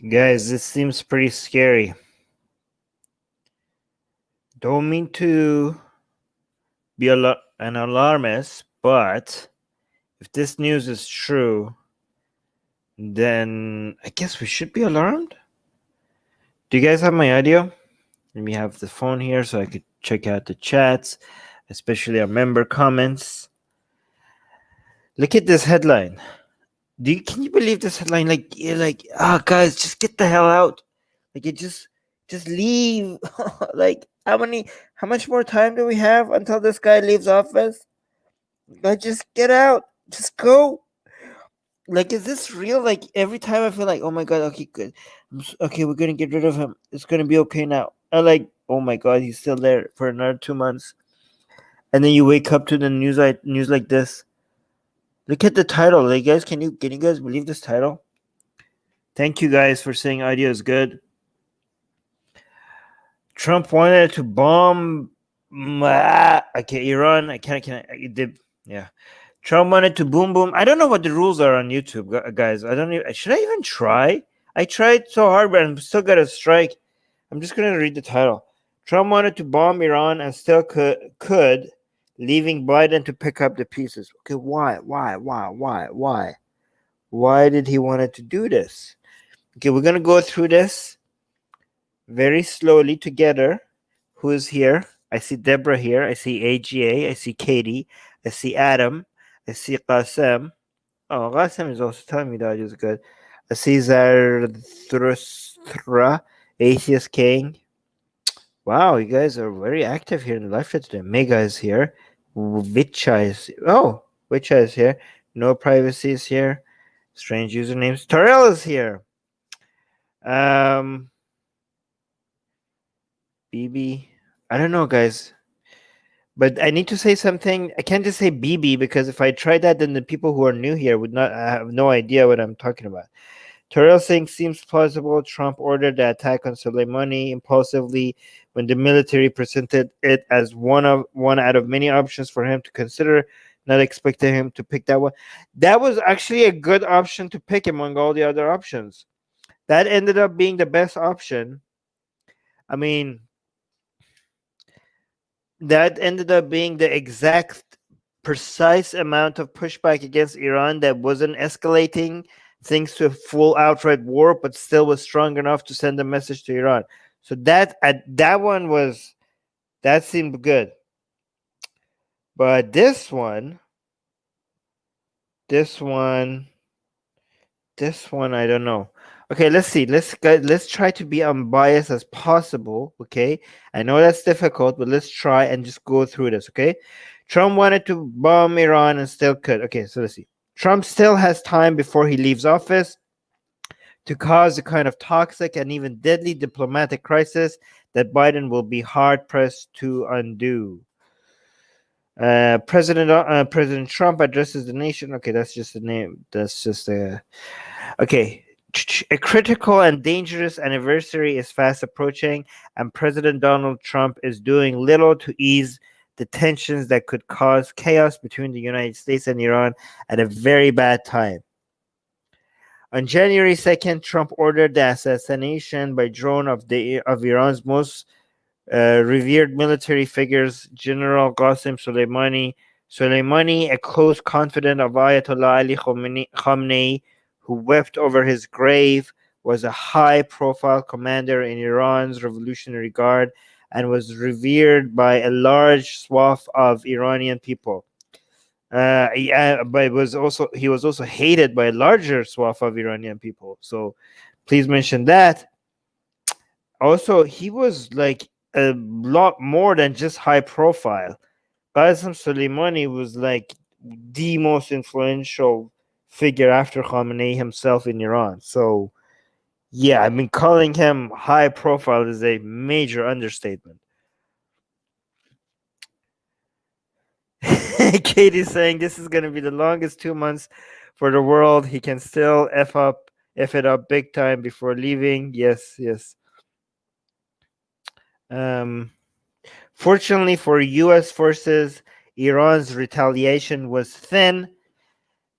Guys, this seems pretty scary. Don't mean to be an alarmist, but if this news is true, then I guess we should be alarmed. Do you guys have my audio? Let me have the phone here so I could check out the chats, especially our member comments. Look at this headline. Can you believe this headline? Like, you're like, guys, just get the hell out. Like, just leave. Like, how much more time do we have until this guy leaves office? Like, just get out. Just go. Like, is this real? Like, every time I feel like, oh my god, okay, good. Okay, we're gonna get rid of him. It's gonna be okay now. I like, oh my god, he's still there for another 2 months. And then you wake up to the news like this. Look at the title. Like, guys, can you guys believe this title? Thank you guys for saying audio is good. Trump wanted to bomb. Okay, Iran. I did. Yeah. Trump wanted to boom boom. I don't know what the rules are on YouTube, guys. I don't even. Should I even try? I tried so hard, but I'm still got a strike. I'm just gonna read the title. Trump wanted to bomb Iran and still could, leaving Biden to pick up the pieces. Okay, why? Why did he want to do this? Okay, we're gonna go through this very slowly together. Who is here? I see Deborah here. I see AGA. I see Katie. I see Adam. I see Qasem. Oh, Qasem is also telling me that is good. I see Zarathustra, Atheist King. Wow, you guys are very active here in the live chat today. Mega is here. Vicha is Vicha is here. No privacy is here. Strange usernames. Terrell is here. BB. I don't know, guys. But I need to say something. I can't just say BB because if I try that, then the people who are new here would not have no idea what I'm talking about. Terrell saying seems plausible. Trump ordered the attack on Soleimani impulsively when the military presented it as one out of many options for him to consider. Not expecting him to pick that one. That was actually a good option to pick among all the other options. That ended up being the best option. I mean, that ended up being the exact precise amount of pushback against Iran that wasn't escalating things to a full outright war, but still was strong enough to send a message to Iran. So that seemed good. But this one, I don't know. Okay, let's see. Let's try to be unbiased as possible. Okay, I know that's difficult, but let's try and just go through this. Okay, Trump wanted to bomb Iran and still could. Okay, so let's see. Trump still has time before he leaves office to cause a kind of toxic and even deadly diplomatic crisis that Biden will be hard pressed to undo. President Trump addresses the nation. Okay, that's just the name. That's just a okay. A critical and dangerous anniversary is fast approaching, and President Donald Trump is doing little to ease the tensions that could cause chaos between the United States and Iran at a very bad time. On January 2nd, Trump ordered the assassination by drone of Iran's most revered military figures, General Qasem Soleimani. Soleimani, a close confidant of Ayatollah Ali Khamenei, who wept over his grave, was a high-profile commander in Iran's Revolutionary Guard and was revered by a large swath of Iranian people. But he was also hated by a larger swath of Iranian people. So please mention that. Also, he was like a lot more than just high profile. Qasem Soleimani was like the most influential figure after Khamenei himself in Iran. So yeah, I mean, calling him high profile is a major understatement. Katie's saying this is going to be the longest 2 months for the world. He can still f it up big time before leaving. Yes. Fortunately for U.S. forces, Iran's retaliation was thin.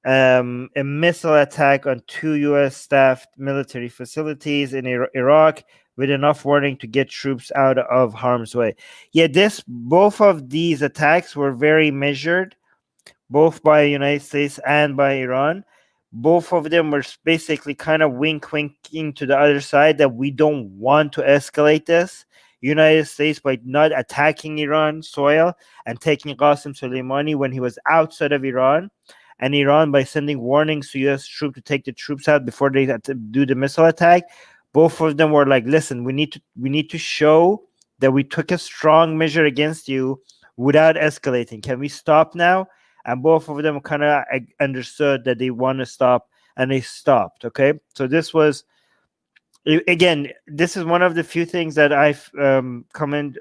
a missile attack on 2 U.S. staffed military facilities in Iraq with enough warning to get troops out of harm's way. Yeah, both of these attacks were very measured, both by the United States and by Iran. Both of them were basically kind of winking to the other side that we don't want to escalate this. United States, by not attacking Iran soil and taking Qasem Soleimani when he was outside of Iran, and Iran by sending warnings to U.S. troops to take the troops out before they do the missile attack. Both of them were like, listen, we need to show that we took a strong measure against you without escalating. Can we stop now? And both of them kind of understood that they want to stop, and they stopped. Okay, so this was, again, this is one of the few things that I've commend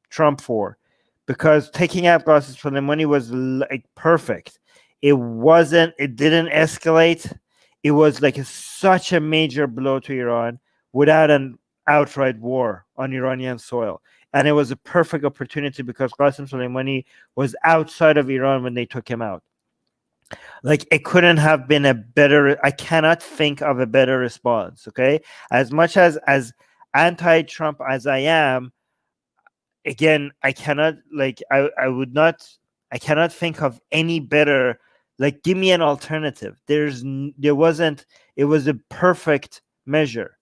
Trump for, because taking out Qasem Soleimani was like perfect. It didn't escalate. It was like such a major blow to Iran without an outright war on Iranian soil. And it was a perfect opportunity because Qasem Soleimani was outside of Iran when they took him out. Like, it couldn't have been a better, I cannot think of a better response. Okay. As much as anti-Trump as I am, again, I cannot think of any better, like, give me an alternative. It was a perfect measure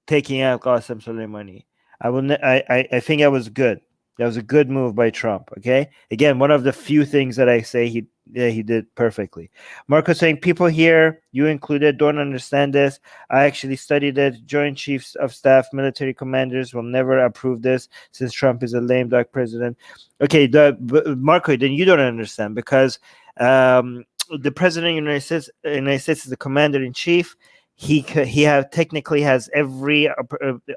taking out Qasem Soleimani. I think that was good. That was a good move by Trump. Okay, again, one of the few things that I say he did perfectly. Marco saying, people here, you included, don't understand this. I actually studied it. Joint Chiefs of Staff, military commanders will never approve this since Trump is a lame duck president. Okay, Marco, then you don't understand, because the president of the United States is the commander in chief. He technically has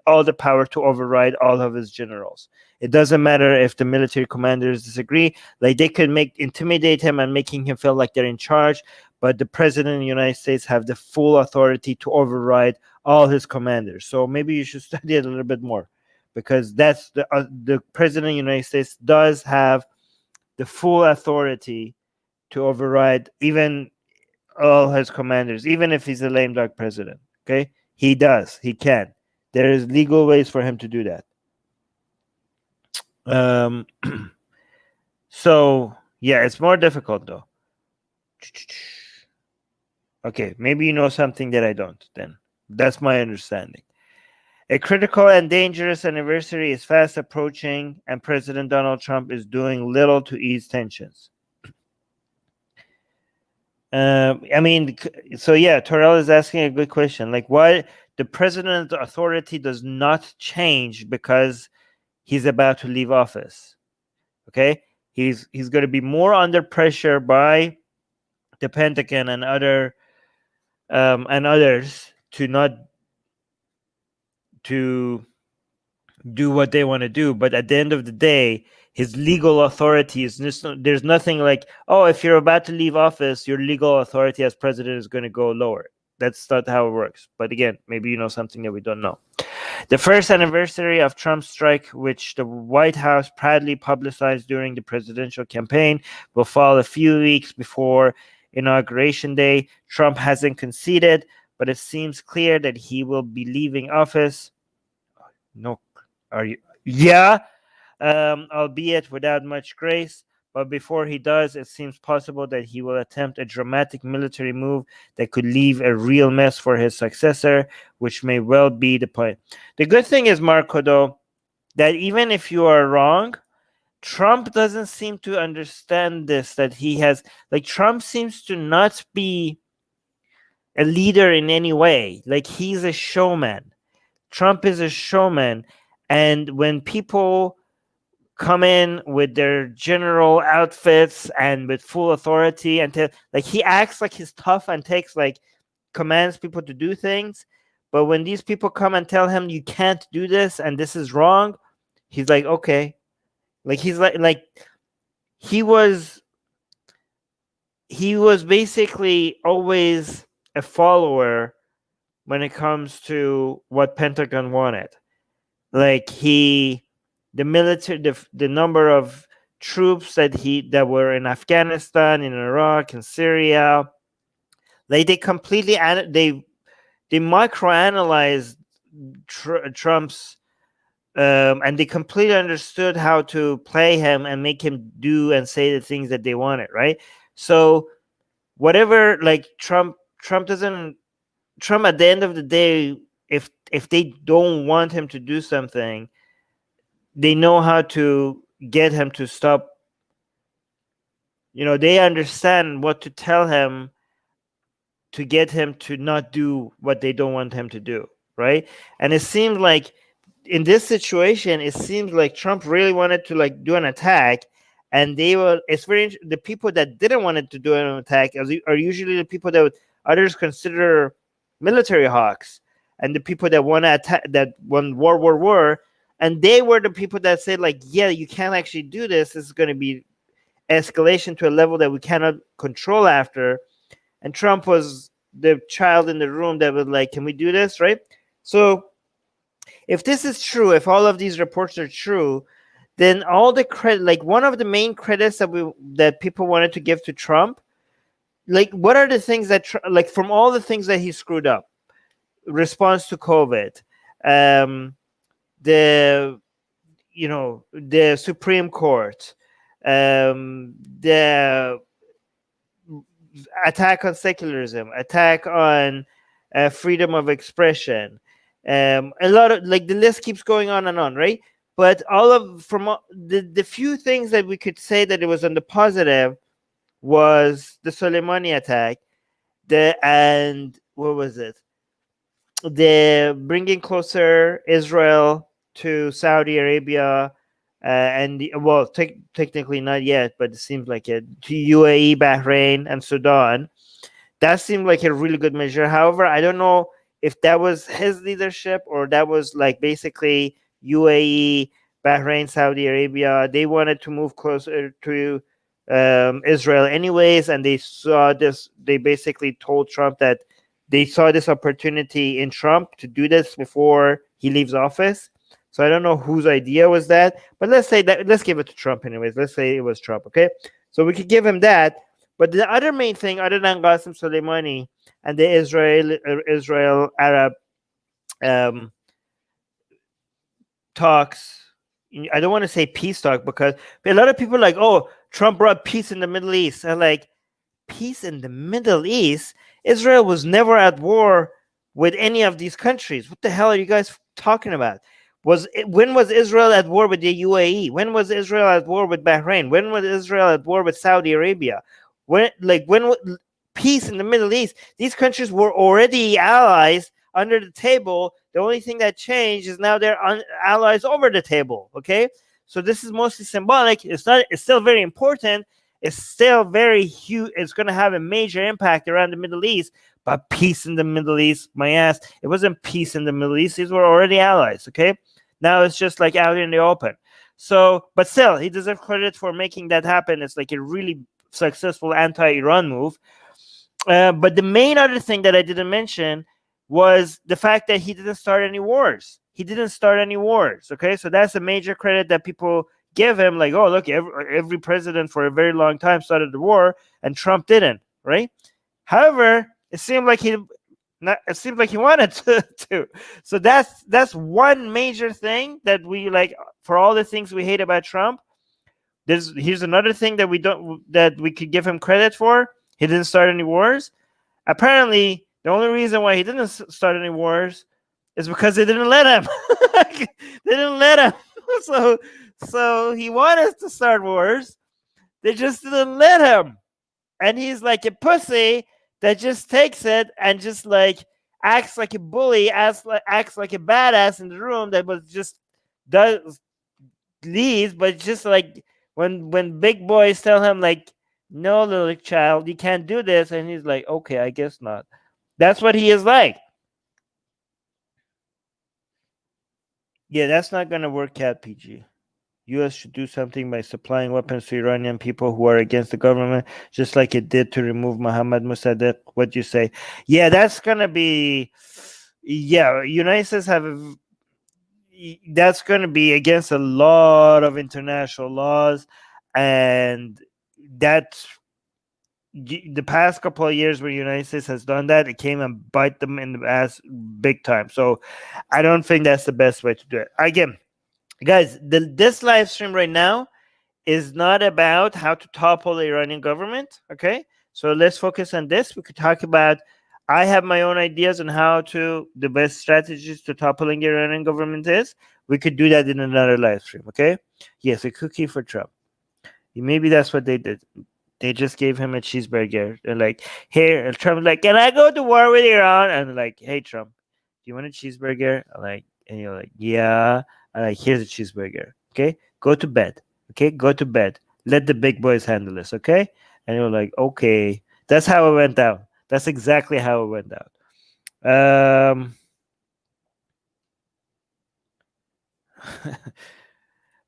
all the power to override all of his generals. It doesn't matter if the military commanders disagree. Like, they could intimidate him and making him feel like they're in charge, but the president of the United States have the full authority to override all his commanders. So maybe you should study it a little bit more, because that's the president of the United States does have the full authority to override even all his commanders, even if he's a lame duck president. Okay, he can. There is legal ways for him to do that. So yeah, it's more difficult though. Okay, maybe you know something that I don't. Then that's my understanding. A critical and dangerous anniversary is fast approaching, and President Donald Trump is doing little to ease tensions. I mean, so yeah, Torel is asking a good question. Like, why the president's authority does not change because he's about to leave office? Okay, he's going to be more under pressure by the Pentagon and others to do what they want to do. But at the end of the day, his legal authority is there's nothing like, oh, if you're about to leave office, your legal authority as president is going to go lower. That's not how it works. But again, maybe you know something that we don't know. The first anniversary of Trump's strike, which the White House proudly publicized during the presidential campaign, will fall a few weeks before Inauguration Day. Trump hasn't conceded, but it seems clear that he will be leaving office. No, are you? Yeah. Albeit without much grace. But before he does, it seems possible that he will attempt a dramatic military move that could leave a real mess for his successor, which may well be the point. The good thing is, Marco, though, that even if you are wrong, Trump doesn't seem to understand this, that he has, like, Trump seems to not be a leader in any way. Like, he's a showman. Trump is a showman. And when people come in with their general outfits and with full authority, and like, he acts like he's tough and commands people to do things, but when these people come and tell him you can't do this and this is wrong, he's like, okay. Like, he's like he was basically always a follower when it comes to what Pentagon wanted. Like, the military, the number of troops that were in Afghanistan, in Iraq, in Syria, Like they completely they microanalyzed Trump's and they completely understood how to play him and make him do and say the things that they wanted, right? So whatever, like Trump doesn't, Trump at the end of the day, if they don't want him to do something, they know how to get him to stop. They understand what to tell him to get him to not do what they don't want him to do, right? And it seems like in this situation, it seems like Trump really wanted to like do an attack, and the people that didn't want it to do an attack are usually the people that others consider military hawks, and the people that want to attack, that want war, and they were the people that said like, yeah, you can't actually do this. This is going to be escalation to a level that we cannot control after. And Trump was the child in the room that was like, can we do this, right? So if this is true, if all of these reports are true, then all the credit, like one of the main credits that people wanted to give to Trump, like what are the things that like from all the things that he screwed up, response to COVID, the the Supreme Court, the attack on secularism, attack on freedom of expression, a lot of, like, the list keeps going on and on, right? But the few things that we could say that it was on the positive was the Soleimani attack, and what was it? The bringing closer Israel to Saudi Arabia, technically not yet, but it seems like it, to UAE, Bahrain, and Sudan. That seemed like a really good measure. However, I don't know if that was his leadership or that was like basically UAE, Bahrain, Saudi Arabia. They wanted to move closer to Israel anyways, and they saw this. They basically told Trump that they saw this opportunity in Trump to do this before he leaves office. So I don't know whose idea was that, but let's give it to Trump anyways. Let's say it was Trump, okay? So we could give him that. But the other main thing, other than Qasem Soleimani and the Israel Arab talks, I don't want to say peace talk, because a lot of people are like, oh, Trump brought peace in the Middle East. I'm like, peace in the Middle East? Israel was never at war with any of these countries. What the hell are you guys talking about? When was Israel at war with the UAE? When was Israel at war with Bahrain? When was Israel at war with Saudi Arabia? When peace in the Middle East? These countries were already allies under the table. The only thing that changed is now they're allies over the table. Okay, so this is mostly symbolic. It's not. It's still very important. It's still very huge. It's going to have a major impact around the Middle East. But peace in the Middle East, my ass, it wasn't peace in the Middle East. These were already allies. Okay, now it's just like out in the open. So, but still, he deserves credit for making that happen. It's like a really successful anti-Iran move. But the main other thing that I didn't mention was the fact that he didn't start any wars. Okay, so that's a major credit that people give him. Like, oh, look, every president for a very long time started the war, and Trump didn't, right? However, it seemed like he wanted to. So that's one major thing that we like. For all the things we hate about Trump, here's another thing that we could give him credit for. He didn't start any wars. Apparently, the only reason why he didn't start any wars is because they didn't let him. They didn't let him. So he wanted to start wars. They just didn't let him. And he's like a pussy that just takes it and just like acts like a bully, acts like a badass in the room that was just leaves, but just like when big boys tell him like, no, little child, you can't do this, and he's like, okay, I guess not. That's what he is like. Yeah, that's not gonna work out, PG. U.S. should do something by supplying weapons to Iranian people who are against the government, just like it did to remove Mohammad Mossadegh. What do you say? Yeah, that's gonna be. Yeah, United States that's gonna be against a lot of international laws, and that's the past couple of years where the United States has done that, it came and bite them in the ass big time. So I don't think that's the best way to do it. Again, guys, this live stream right now is not about how to topple the Iranian government. Okay, so let's focus on this. We could talk about. I have my own ideas on how to the best strategies to toppling the Iranian government is. We could do that in another live stream. Okay, yes, a cookie for Trump. Maybe that's what they did. They just gave him a cheeseburger. They're like, here, and Trump's like, can I go to war with Iran? And they're like, hey, Trump, do you want a cheeseburger? I'm like, and you're like, yeah. I'm like, here's a cheeseburger. Okay, go to bed. Okay, go to bed. Let the big boys handle this. Okay, and you're like, okay. That's how it went down. That's exactly how it went down.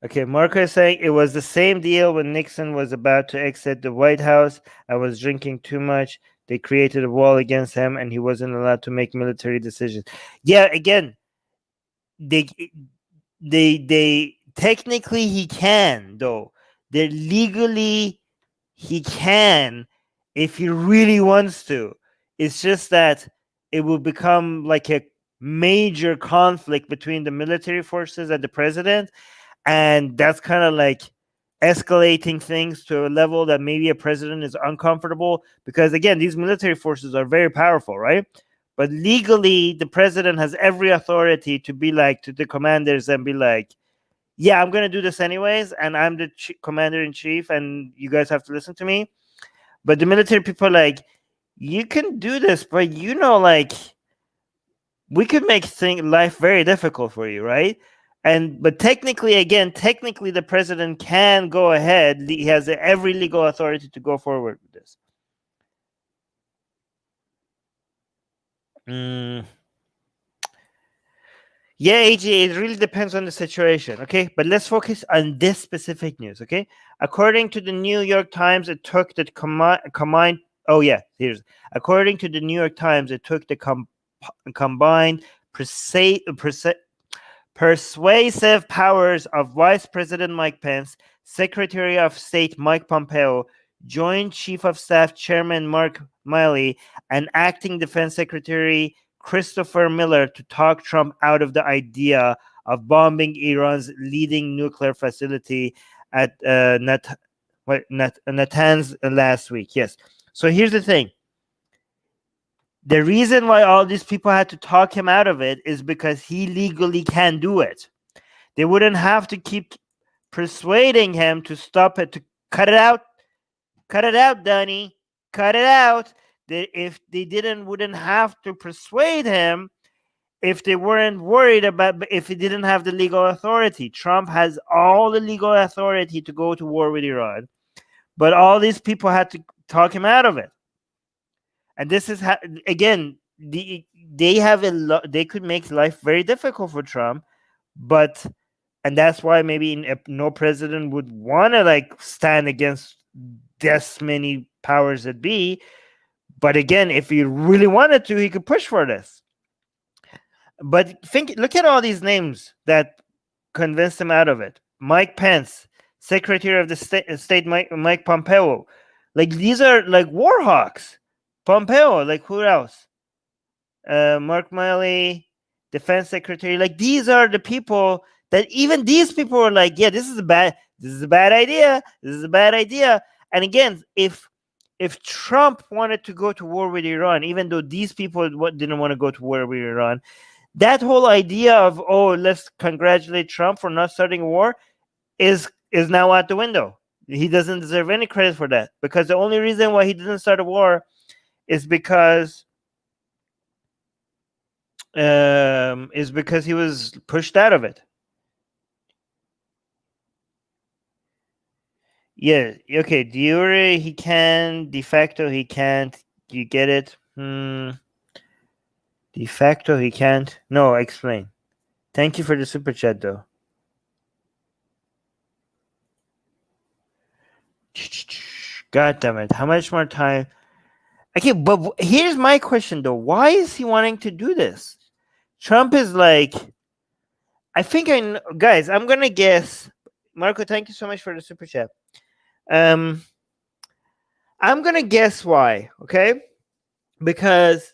Okay, Marco is saying it was the same deal when Nixon was about to exit the White House. I was drinking too much. They created a wall against him, and he wasn't allowed to make military decisions. Yeah, again, they technically he can though. They legally he can if he really wants to. It's just that it will become like a major conflict between the military forces and the president, and that's kind of like escalating things to a level that maybe a president is uncomfortable, because again, these military forces are very powerful, right? But legally the president has every authority to be like to the commanders and be like, yeah, I'm gonna do this anyways, and I'm the commander-in-chief, and you guys have to listen to me. But the military people are like, you can do this, but like we could make life very difficult for you, right? But technically, the president can go ahead. He has every legal authority to go forward with this. Yeah, AJ, it really depends on the situation, okay? But let's focus on this specific news, okay? According to the New York Times, it took the according to the New York Times, it took the combined persuasive powers of Vice President Mike Pence, Secretary of State Mike Pompeo, Joint Chief of Staff Chairman Mark Milley, and Acting Defense Secretary Christopher Miller to talk Trump out of the idea of bombing Iran's leading nuclear facility at Natanz last week. Yes. So here's the thing. The reason why all these people had to talk him out of it is because he legally can do it. They wouldn't have to keep persuading him to stop it, to cut it out. Cut it out, Donnie. Cut it out. If they wouldn't have to persuade him if they weren't worried about, if he didn't have the legal authority. Trump has all the legal authority to go to war with Iran, but all these people had to talk him out of it. And this is again, they have they could make life very difficult for Trump, and that's why maybe no president would want to like stand against this many powers that be. But again, if he really wanted to, he could push for this. But look at all these names that convinced him out of it. Mike Pence, Secretary of the State Mike Pompeo. Like, these are like war hawks. Pompeo, like, who else? Mark Milley, Defense Secretary. Like, these are the people that even these people were like, yeah, this is a bad idea. This is a bad idea. And again, if Trump wanted to go to war with Iran, even though these people didn't want to go to war with Iran, that whole idea of, oh, let's congratulate Trump for not starting a war is now out the window. He doesn't deserve any credit for that, because the only reason why he didn't start a war is because he was pushed out of it. Yeah, okay, de jure he can, de facto he can't. You get it? De facto he can't. No, explain. Thank you for the super chat, though. God damn it. How much more time? Okay, but here's my question, though. Why is he wanting to do this? Trump is like, I think guys, I'm going to guess. Marco, thank you so much for the super chat. I'm gonna guess why, okay? Because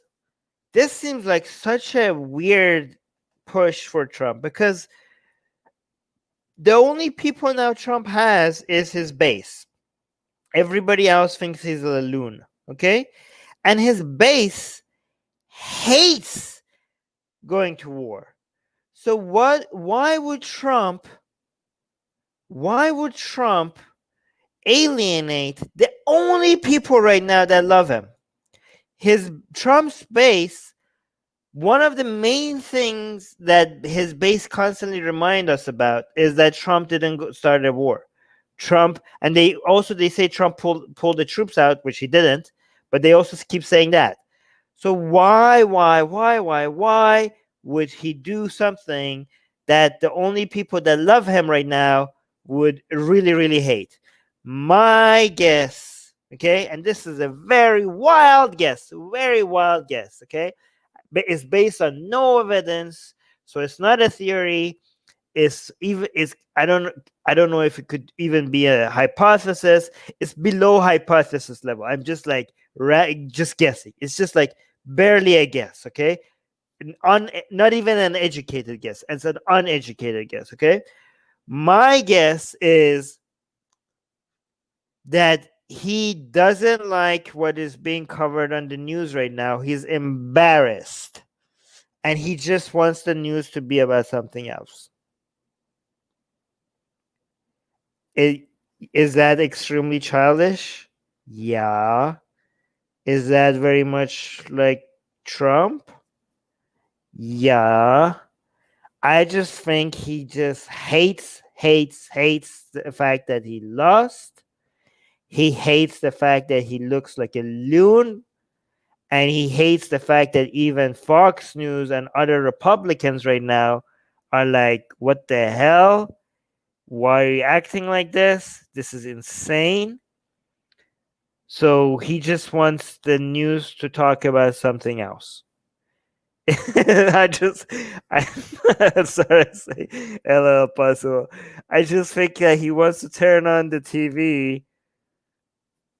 this seems like such a weird push for Trump, because the only people now Trump has is his base. Everybody else thinks he's a loon, okay? And his base hates going to war. So why would Trump alienate the only people right now that love him? His Trump's base, one of the main things that his base constantly remind us about is that Trump didn't start a war. Trump, and they say Trump pulled the troops out, which he didn't, but they also keep saying that. So why would he do something that the only people that love him right now would really, really hate? My guess, okay, and this is a very wild guess, okay, but it's based on no evidence, so it's not a theory. It's I don't know if it could even be a hypothesis. It's below hypothesis level. I'm just like just guessing. It's just like barely a guess, okay? Not even an educated guess. It's an uneducated guess, okay? My guess is that he doesn't like what is being covered on the news right now. He's embarrassed, and he just wants the news to be about something else. Is that extremely childish? Yeah. Is that very much like Trump? Yeah. I just think he just hates the fact that he lost. He hates the fact that he looks like a loon. And he hates the fact that even Fox News and other Republicans right now are like, what the hell? Why are you acting like this? This is insane. So he just wants the news to talk about something else. I sorry to say LL Puzzle. I just think that he wants to turn on the TV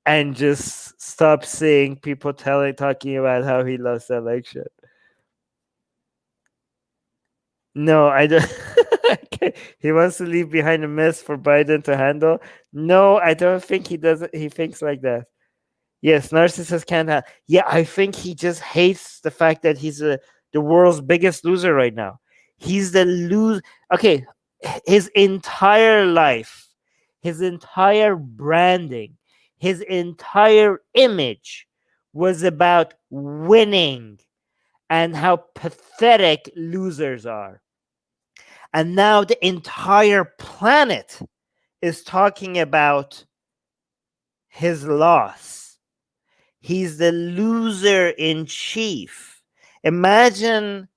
and just stop seeing people talking about how he lost the election. No, I don't. He wants to leave behind a mess for Biden to handle. No, I don't think he doesn't. He thinks like that. Yes, narcissist can't have. Yeah, I think he just hates the fact that he's the world's biggest loser right now. He's the lose. Okay, his entire life, his entire branding, his entire image was about winning and how pathetic losers are. And now the entire planet is talking about his loss. He's the loser in chief. Imagine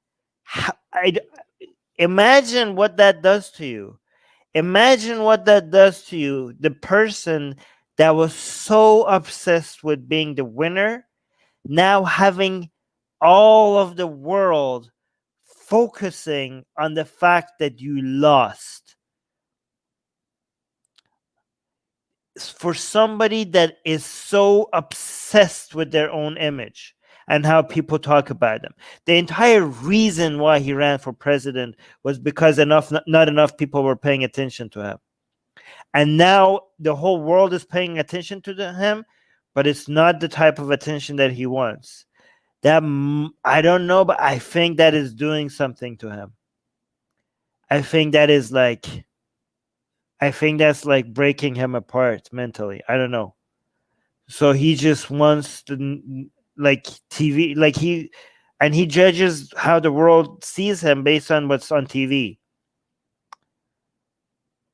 imagine what that does to you. Imagine what that does to you. The person that was so obsessed with being the winner, now having all of the world focusing on the fact that you lost. For somebody that is so obsessed with their own image and how people talk about them, the entire reason why he ran for president was because not enough people were paying attention to him. And now the whole world is paying attention to him, but it's not the type of attention that he wants. That I don't know, but I think that is doing something to him. I think that's like breaking him apart mentally. I don't know. So he just wants to like TV, like he judges how the world sees him based on what's on TV.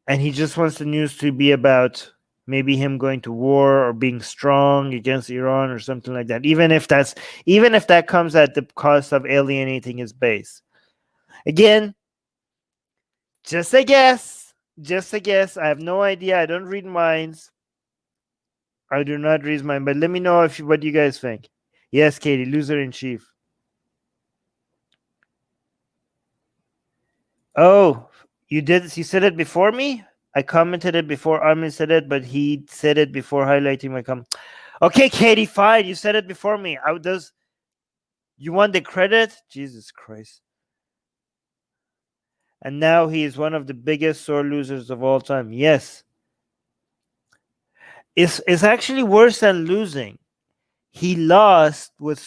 And he just wants the news to be about maybe him going to war or being strong against Iran or something like that. Even if that comes at the cost of alienating his base. Again, just a guess. I have no idea. I don't read minds. I do not read mine, but let me know what you guys think. Yes, Katie, loser in chief. Oh, you said it before me? I commented it before Armin said it, but he said it before highlighting my comment. Okay, Katie, fine. You said it before me. You want the credit? Jesus Christ. And now he is one of the biggest sore losers of all time. Yes. It's actually worse than losing. He lost with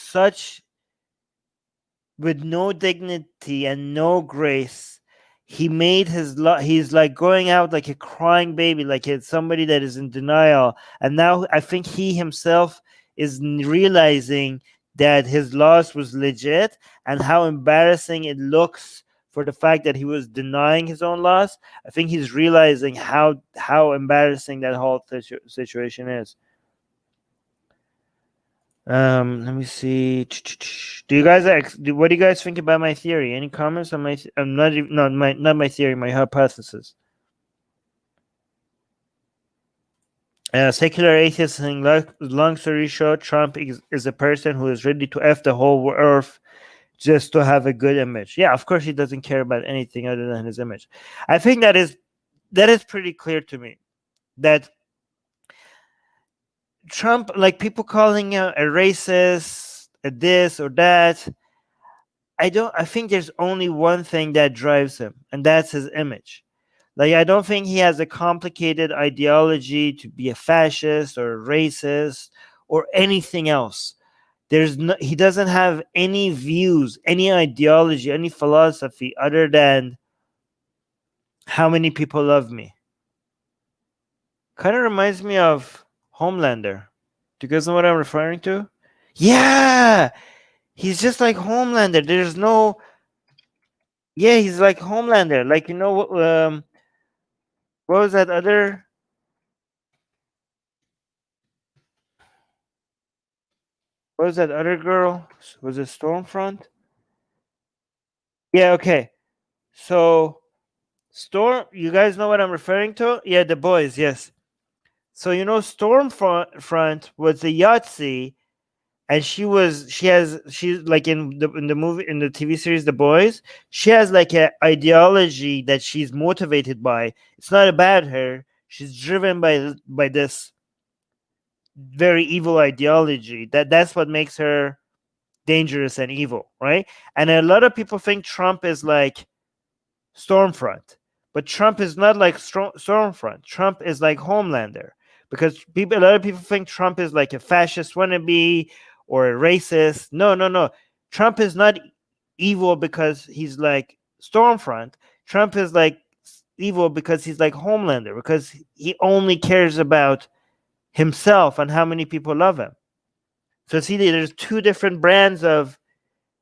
no dignity and no grace. He made he's like going out like a crying baby, like it's somebody that is in denial. And now I think he himself is realizing that his loss was legit and how embarrassing it looks for the fact that he was denying his own loss. I think he's realizing how embarrassing that whole situation is. Let me see. Do you guys what do you guys think about my theory? Any comments on my? I'm not even not my theory, my hypothesis. Secular atheists saying, long story short, Trump is a person who is ready to f the whole earth just to have a good image. Yeah, of course he doesn't care about anything other than his image. I think that is pretty clear to me that Trump, like people calling him a racist, a this or that. I think there's only one thing that drives him, and that's his image. Like I don't think he has a complicated ideology to be a fascist or a racist or anything else. He doesn't have any views, any ideology, any philosophy other than how many people love me. Kind of reminds me of Homelander. Do you guys know what I'm referring to? Yeah, he's just like Homelander. There's no Yeah, he's like Homelander. Like what was that other? What was that other girl? Was it Stormfront? Yeah. Okay. So you guys know what I'm referring to? Yeah, the boys. Yes. So Stormfront was a Yahtzee, and she's like in the movie in the TV series The Boys. She has like a ideology that she's motivated by. It's not about her. She's driven by this very evil ideology. That's what makes her dangerous and evil, right? And a lot of people think Trump is like Stormfront, but Trump is not like Stormfront. Trump is like Homelander, because a lot of people think Trump is like a fascist wannabe or a racist. No, no, no. Trump is not evil because he's like Stormfront. Trump is like evil because he's like Homelander, because he only cares about himself and how many people love him. So see, there's two different brands of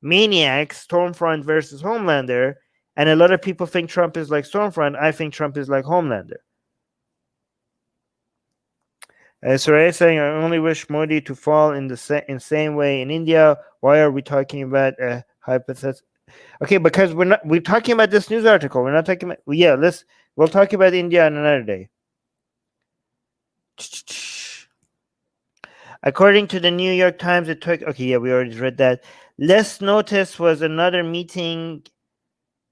maniacs, Stormfront versus Homelander, and a lot of people think Trump is like Stormfront. I think Trump is like Homelander. Soraya saying, I only wish Modi to fall in the same way in India. Why are we talking about a hypothetical? Okay, because we're talking about this news article. We're not talking about, we'll talk about India on another day. According to the New York Times, it took, we already read that. Less notice was another meeting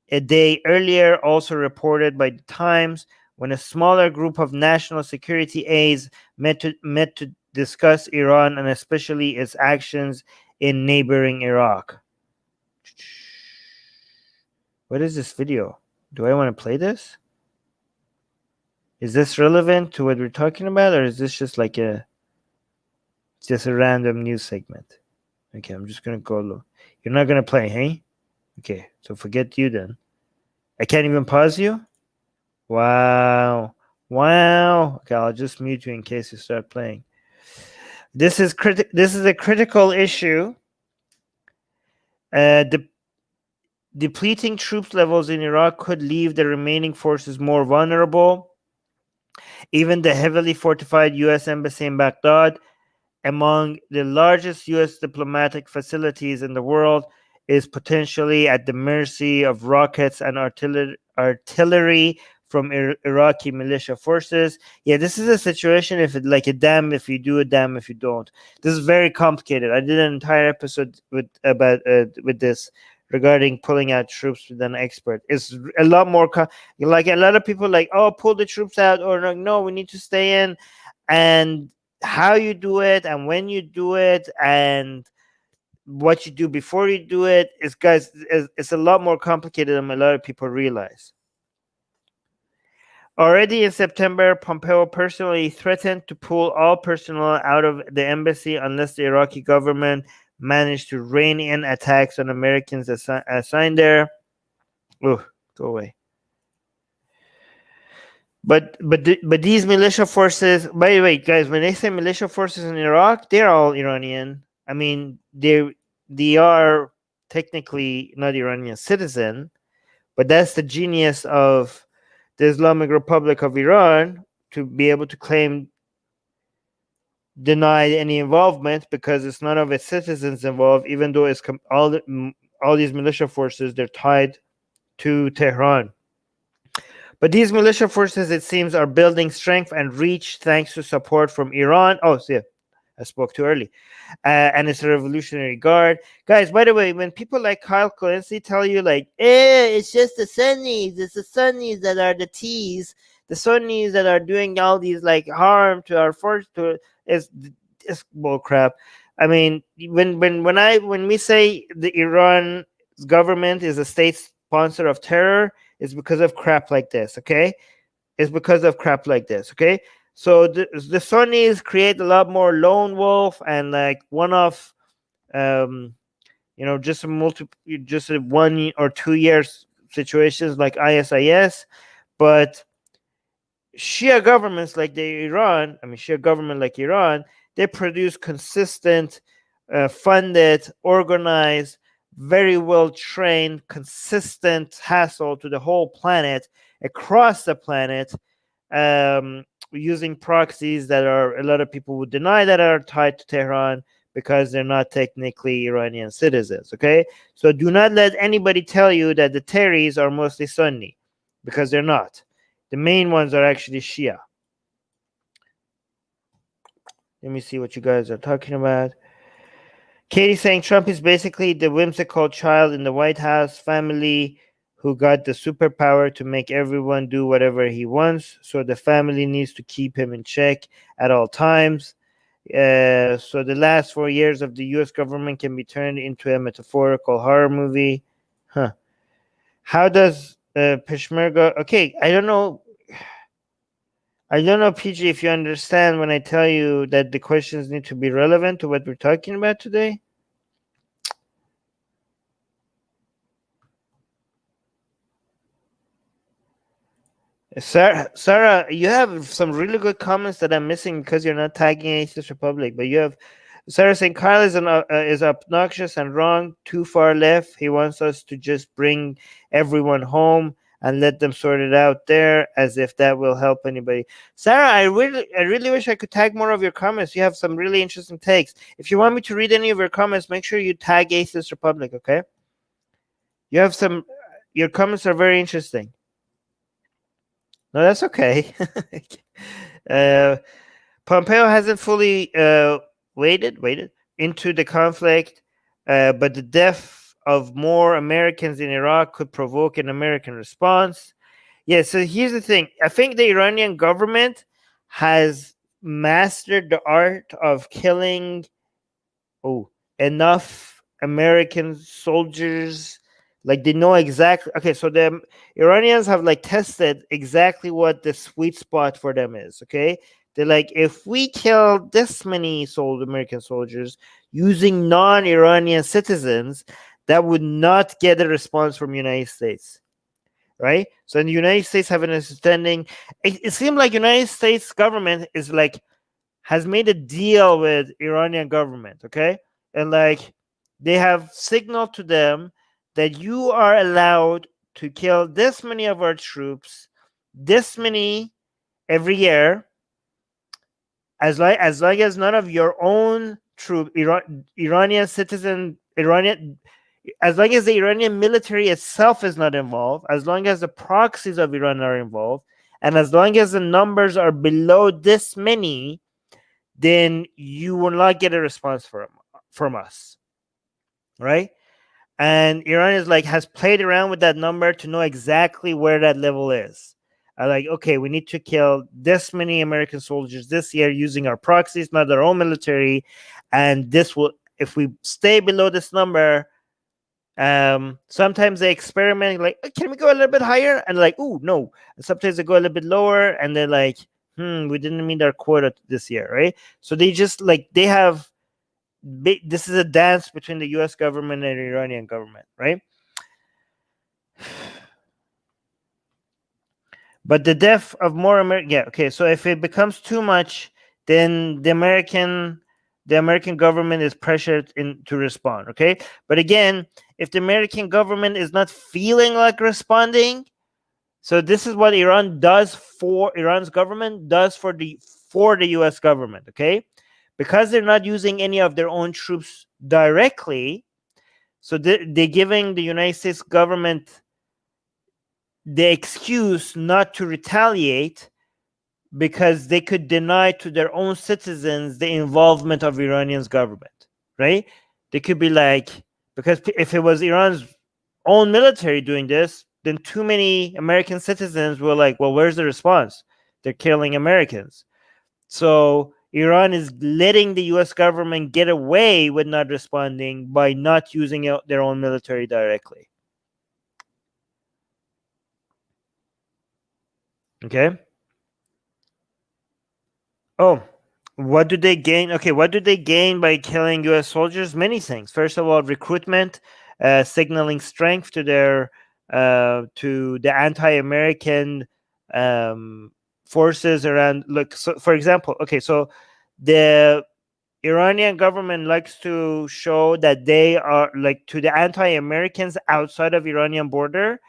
a day earlier, also reported by the Times, when a smaller group of national security aides met to discuss Iran and especially its actions in neighboring Iraq. What is this video? Do I want to play this? Is this relevant to what we're talking about, or is this just like just a random news segment? Okay, I'm just gonna go look. You're not gonna play, hey? Okay, so forget you then. I can't even pause you? Wow. Okay, I'll just mute you in case you start playing. This is a critical issue. Depleting troops levels in Iraq could leave the remaining forces more vulnerable. Even the heavily fortified U.S. embassy in Baghdad, among the largest U.S. diplomatic facilities in the world, is potentially at the mercy of rockets and artillery from Iraqi militia forces. Yeah, this is a situation like a damn if you do, a damn if you don't. This is very complicated. I did an entire episode with this regarding pulling out troops with an expert. It's a lot more like a lot of people like, oh, pull the troops out, or no, we need to stay in. And how you do it and when you do it and what you do before you do it is, guys, it's a lot more complicated than a lot of people realize. Already in September, Pompeo personally threatened to pull all personnel out of the embassy unless the Iraqi government managed to rein in attacks on Americans assigned there. Ooh, go away. But these militia forces, by the way, guys, when they say militia forces in Iraq, they're all Iranian. I mean, they are technically not Iranian citizen, but that's the genius of the Islamic Republic of Iran to be able to claim deny any involvement because it's none of its citizens involved, even though it's all these militia forces, they're tied to Tehran. But these militia forces, it seems, are building strength and reach thanks to support from Iran. Oh, see, I spoke too early. And it's a Revolutionary Guard. Guys, by the way, when people like Kyle Clancy tell you, like, it's just the Sunnis, it's the Sunnis that are the T's, the Sunnis that are doing all these, like, harm to our force, it's bull crap. I mean, when we say the Iran government is a state sponsor of terror, it's because of crap like this, okay? It's because of crap like this, okay? So the Sunnis create a lot more lone wolf and like one-off, just a 1 or 2 years situations like ISIS, but Shia governments like Shia government like Iran, they produce consistent, funded, organized, very well trained, consistent hassle to the whole planet, across the planet, using proxies that are, a lot of people would deny that are tied to Tehran because they're not technically Iranian citizens. Okay, so do not let anybody tell you that the Tehris are mostly Sunni, because they're not. The main ones are actually Shia. Let me see what you guys are talking about. Katie saying Trump is basically the whimsical child in the White House family who got the superpower to make everyone do whatever he wants. So the family needs to keep him in check at all times. So the last 4 years of the U.S. government can be turned into a metaphorical horror movie. Huh. How does Peshmerga... Okay, I don't know, PG, if you understand when I tell you that the questions need to be relevant to what we're talking about today. Sarah, you have some really good comments that I'm missing because you're not tagging Atheist Republic. But you have Sarah saying Kyle is obnoxious and wrong, too far left. He wants us to just bring everyone home and let them sort it out there, as if that will help anybody. Sarah, I really wish I could tag more of your comments. You have some really interesting takes. If you want me to read any of your comments, make sure you tag Atheist Republic, okay? You have your comments are very interesting. No, that's okay. Pompeo hasn't fully waded into the conflict, but the death of more Americans in Iraq could provoke an American response. Yeah, so here's the thing. I think the Iranian government has mastered the art of killing enough American soldiers. Like, they know exactly. Okay, so the Iranians have like tested exactly what the sweet spot for them is. Okay, they're like, if we kill this many American soldiers using non-Iranian citizens, that would not get a response from the United States, right? So in the United States have an understanding. It seemed like United States government is like, has made a deal with Iranian government, okay? And like, they have signaled to them that you are allowed to kill this many of our troops, this many every year, as long as none of your own Iranian citizen, as long as the Iranian military itself is not involved, as long as the proxies of Iran are involved, and as long as the numbers are below this many, then you will not get a response from us, right? And Iran is like, has played around with that number to know exactly where that level is. are like, okay, we need to kill this many American soldiers this year using our proxies, not our own military, and this will, if we stay below this number, sometimes they experiment like, can we go a little bit higher? And like, oh no. And sometimes they go a little bit lower, and they're like, we didn't meet our quota this year, right? So they just like, they have, this is a dance between the US government and the Iranian government, right? But the death of more American, yeah, okay. So if it becomes too much, then the American government is pressured to respond, okay? But again, if the American government is not feeling like responding, so this is what Iran's government does for the US government, okay? Because they're not using any of their own troops directly, so they're giving the United States government the excuse not to retaliate, because they could deny to their own citizens the involvement of Iranian's government, right? They could be like, because if it was Iran's own military doing this, then too many American citizens were like, well, where's the response? They're killing Americans. So Iran is letting the US government get away with not responding by not using their own military directly. Okay. Oh, what do they gain? Okay, what do they gain by killing US soldiers? Many things. First of all, recruitment, signaling strength to their to the anti-American forces around. Look, so for example, okay, so the Iranian government likes to show that they are like, to the anti-Americans outside of Iranian border.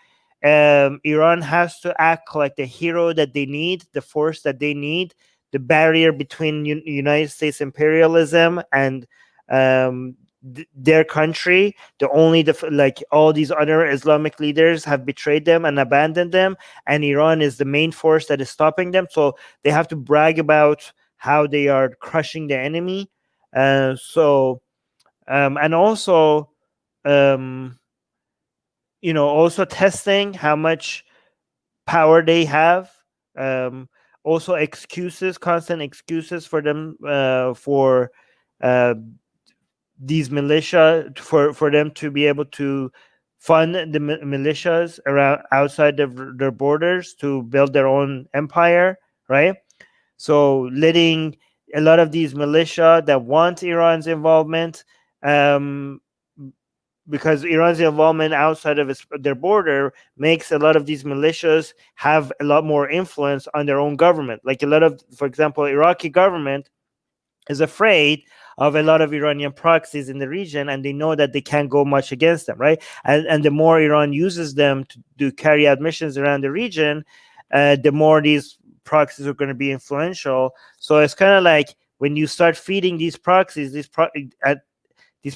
Iran has to act like the hero that they need, the force that they need, the barrier between United States imperialism and their country. Like all these other Islamic leaders have betrayed them and abandoned them, and Iran is the main force that is stopping them. So they have to brag about how they are crushing the enemy. And also, also testing how much power they have. Also, constant excuses for them, for these militia, for them to be able to fund the militias around outside of their borders to build their own empire, right? So letting a lot of these militia that want Iran's involvement, because Iran's involvement outside of their border makes a lot of these militias have a lot more influence on their own government. Like a lot of, for example, Iraqi government is afraid of a lot of Iranian proxies in the region, and they know that they can't go much against them, right? And the more Iran uses them to carry out missions around the region, the more these proxies are going to be influential. So it's kind of like, when you start feeding these proxies, these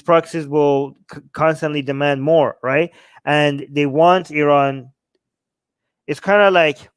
proxies will constantly demand more, right? And they want Iran. It's kind of like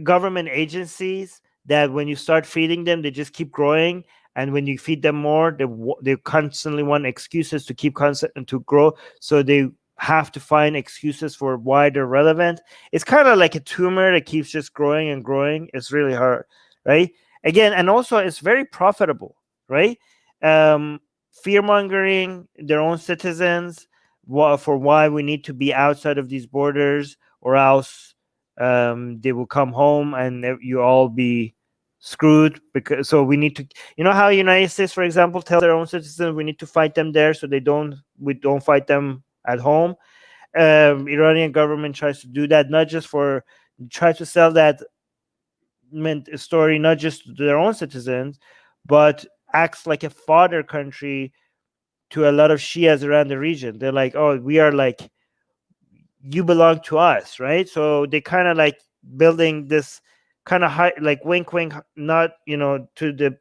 government agencies that when you start feeding them, they just keep growing. And when you feed them more, they constantly want excuses to keep to grow. So they have to find excuses for why they're relevant. It's kind of like a tumor that keeps just growing and growing. It's really hard, right? Again, and also it's very profitable, right? Fear mongering their own citizens for why we need to be outside of these borders, or else they will come home and you all be screwed. Because so we need to, how United States, for example, tell their own citizens we need to fight them there, so we don't fight them at home. Iranian government tries to do that, try to sell that story not just to their own citizens, but acts like a father country to a lot of Shias around the region. They're like, oh, we are like, you belong to us, right? So they kind of like building this kind of high, like wink, wink, not to the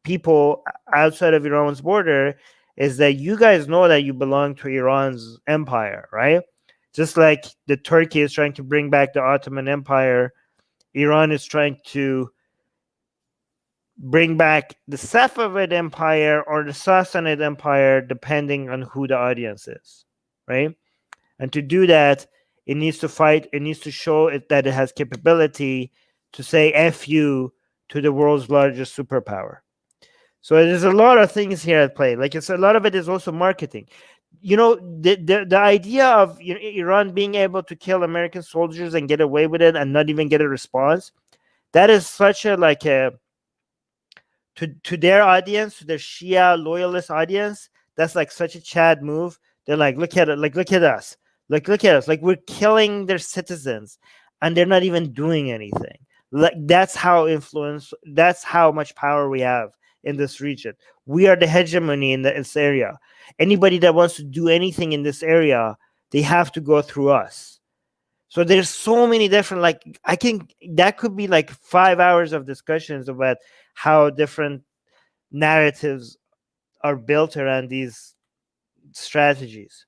people outside of Iran's border, is that you guys know that you belong to Iran's empire, right? Just like the Turkey is trying to bring back the Ottoman Empire, Iran is trying to bring back the Safavid Empire or the Sassanid Empire, depending on who the audience is, right? And to do that, it needs to fight. It needs to show that it has capability to say "F you" to the world's largest superpower. So there's a lot of things here at play. Like, it's a lot of it is also marketing. The idea of Iran being able to kill American soldiers and get away with it and not even get a response, that is such a to their audience, to their Shia loyalist audience, that's like such a Chad move. They're like, look at it, like look at us, like we're killing their citizens, and they're not even doing anything. Like, that's how much power we have in this region. We are the hegemony in this area. Anybody that wants to do anything in this area, they have to go through us. So there's so many different, that could be like 5 hours of discussions about how different narratives are built around these strategies.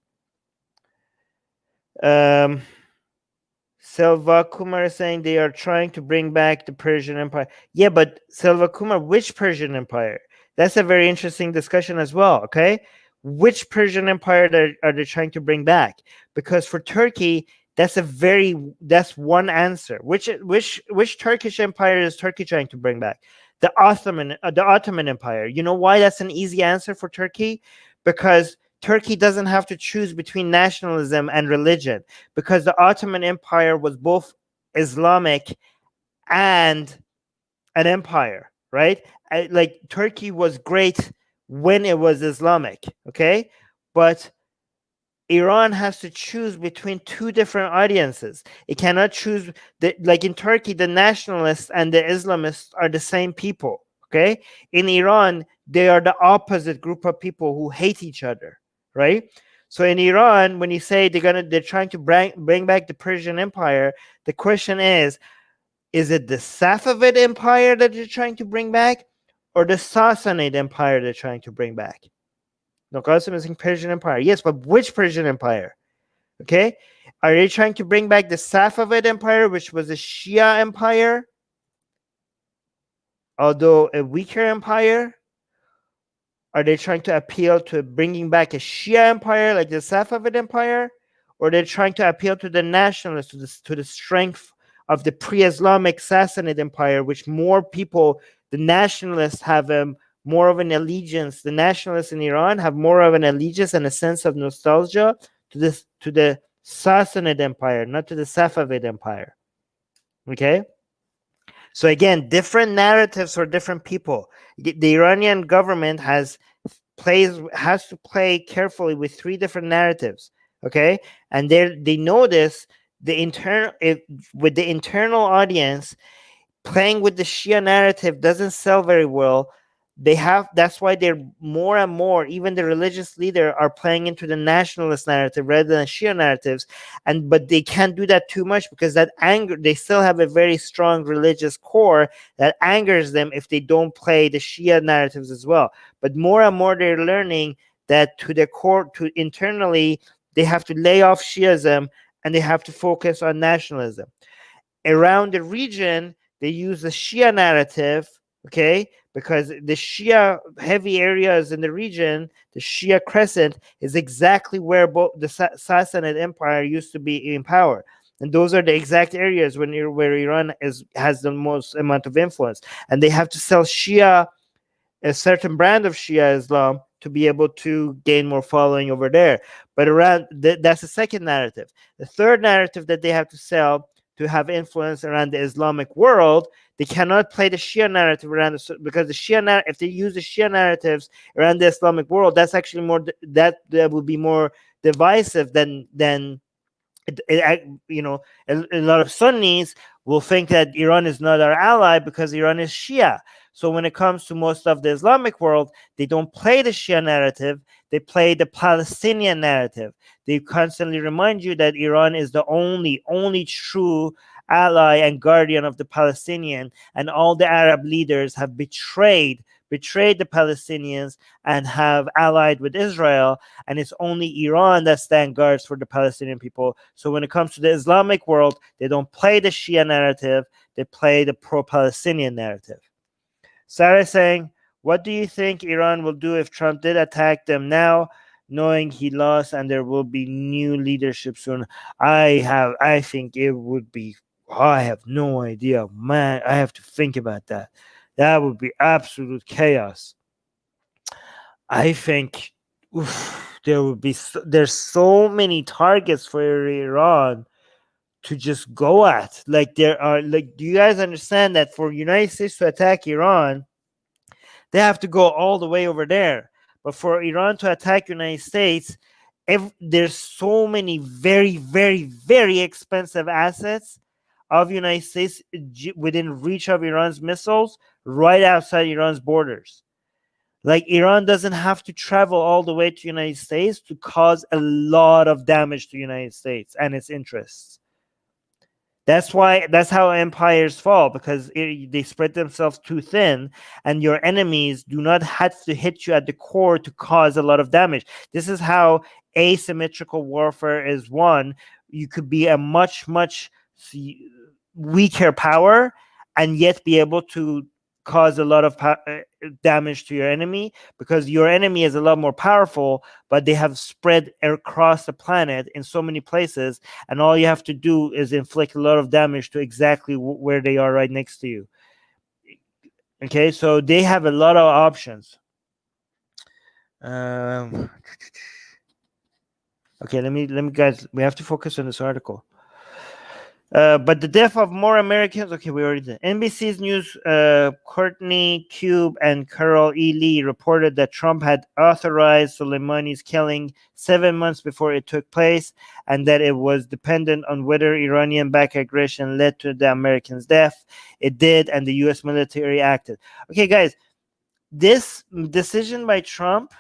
Selva Kumar is saying they are trying to bring back the Persian Empire. Yeah, but Selva Kumar, which Persian Empire? That's a very interesting discussion as well, okay? Which Persian Empire are they trying to bring back? Because for Turkey, that's one answer. Which Turkish empire is Turkey trying to bring back? The Ottoman Empire. You know why that's an easy answer for Turkey? Because Turkey doesn't have to choose between nationalism and religion, because the Ottoman Empire was both Islamic and an empire, right? Like, Turkey was great when it was Islamic, okay? But Iran has to choose between two different audiences. It cannot choose like in Turkey, the nationalists and the Islamists are the same people, okay? In Iran, they are the opposite group of people who hate each other, right? So in Iran, when you say they're trying to bring back the Persian Empire, the question is it the Safavid Empire that they're trying to bring back, or the Sassanid Empire they're trying to bring back? No, Qasim is in Persian Empire. Yes, but which Persian Empire? Okay, are they trying to bring back the Safavid Empire, which was a Shia empire, although a weaker empire? Are they trying to appeal to bringing back a Shia empire like the Safavid Empire, or they're trying to appeal to the nationalists, to the strength of the pre-Islamic Sassanid Empire, which more people, the nationalists, have more of an allegiance. The nationalists in Iran have more of an allegiance and a sense of nostalgia to the Sassanid Empire, not to the Safavid Empire. Okay? So again, different narratives for different people. The Iranian government has to play carefully with three different narratives. Okay? And they know this. With the internal audience, playing with the Shia narrative doesn't sell very well. That's why they're more and more, even the religious leader, are playing into the nationalist narrative rather than Shia narratives. But they can't do that too much, because they still have a very strong religious core that angers them if they don't play the Shia narratives as well. But more and more they're learning that to the core, internally, they have to lay off Shiism and they have to focus on nationalism. Around the region, they use the Shia narrative, okay, because the Shia heavy areas in the region, the Shia crescent, is exactly where both the Sassanid Empire used to be in power. And those are the exact areas where Iran has the most amount of influence. And they have to sell Shia, a certain brand of Shia Islam, to be able to gain more following over there. But that's the second narrative. The third narrative that they have to sell to have influence around the Islamic world, they cannot play the Shia narrative around because the Shia if they use the Shia narratives around the Islamic world, that's actually more that would be more divisive than a lot of Sunnis will think that Iran is not our ally because Iran is Shia. So when it comes to most of the Islamic world, they don't play the Shia narrative. They play the Palestinian narrative. They constantly remind you that Iran is the only true ally and guardian of the Palestinian, and all the Arab leaders have betrayed the Palestinians and have allied with Israel, and it's only Iran that stands guards for the Palestinian people. So when it comes to the Islamic world, they don't play the Shia narrative, they play the pro-Palestinian narrative. Sarah saying, what do you think Iran will do if Trump did attack them now? knowing he lost and there will be new leadership soon. I think it would be, I have no idea, man. I have to think about that. That would be absolute chaos. I think there would be there's so many targets for Iran to just go at. Like there are, like, do you guys understand that for United States to attack Iran, they have to go all the way over there. But for Iran to attack United States, there's so many very, very, very expensive assets of United States within reach of Iran's missiles, right outside Iran's borders. Like Iran doesn't have to travel all the way to United States to cause a lot of damage to United States and its interests. That's how empires fall, because they spread themselves too thin, and your enemies do not have to hit you at the core to cause a lot of damage. This is how asymmetrical warfare is won. You could be a much, much weaker power and yet be able to cause a lot of damage to your enemy, because your enemy is a lot more powerful, but they have spread across the planet in so many places, and all you have to do is inflict a lot of damage to exactly where they are right next to you. Okay, so they have a lot of options. Okay, let me guys, we have to focus on this article. But the death of more Americans. Okay, we already did. NBC's news. Courtney Cube and Carol E. Lee reported that Trump had authorized Soleimani's killing 7 months before it took place, and that it was dependent on whether Iranian-backed aggression led to the Americans' death. It did, and the U.S. military acted. Okay, guys, this decision by Trump,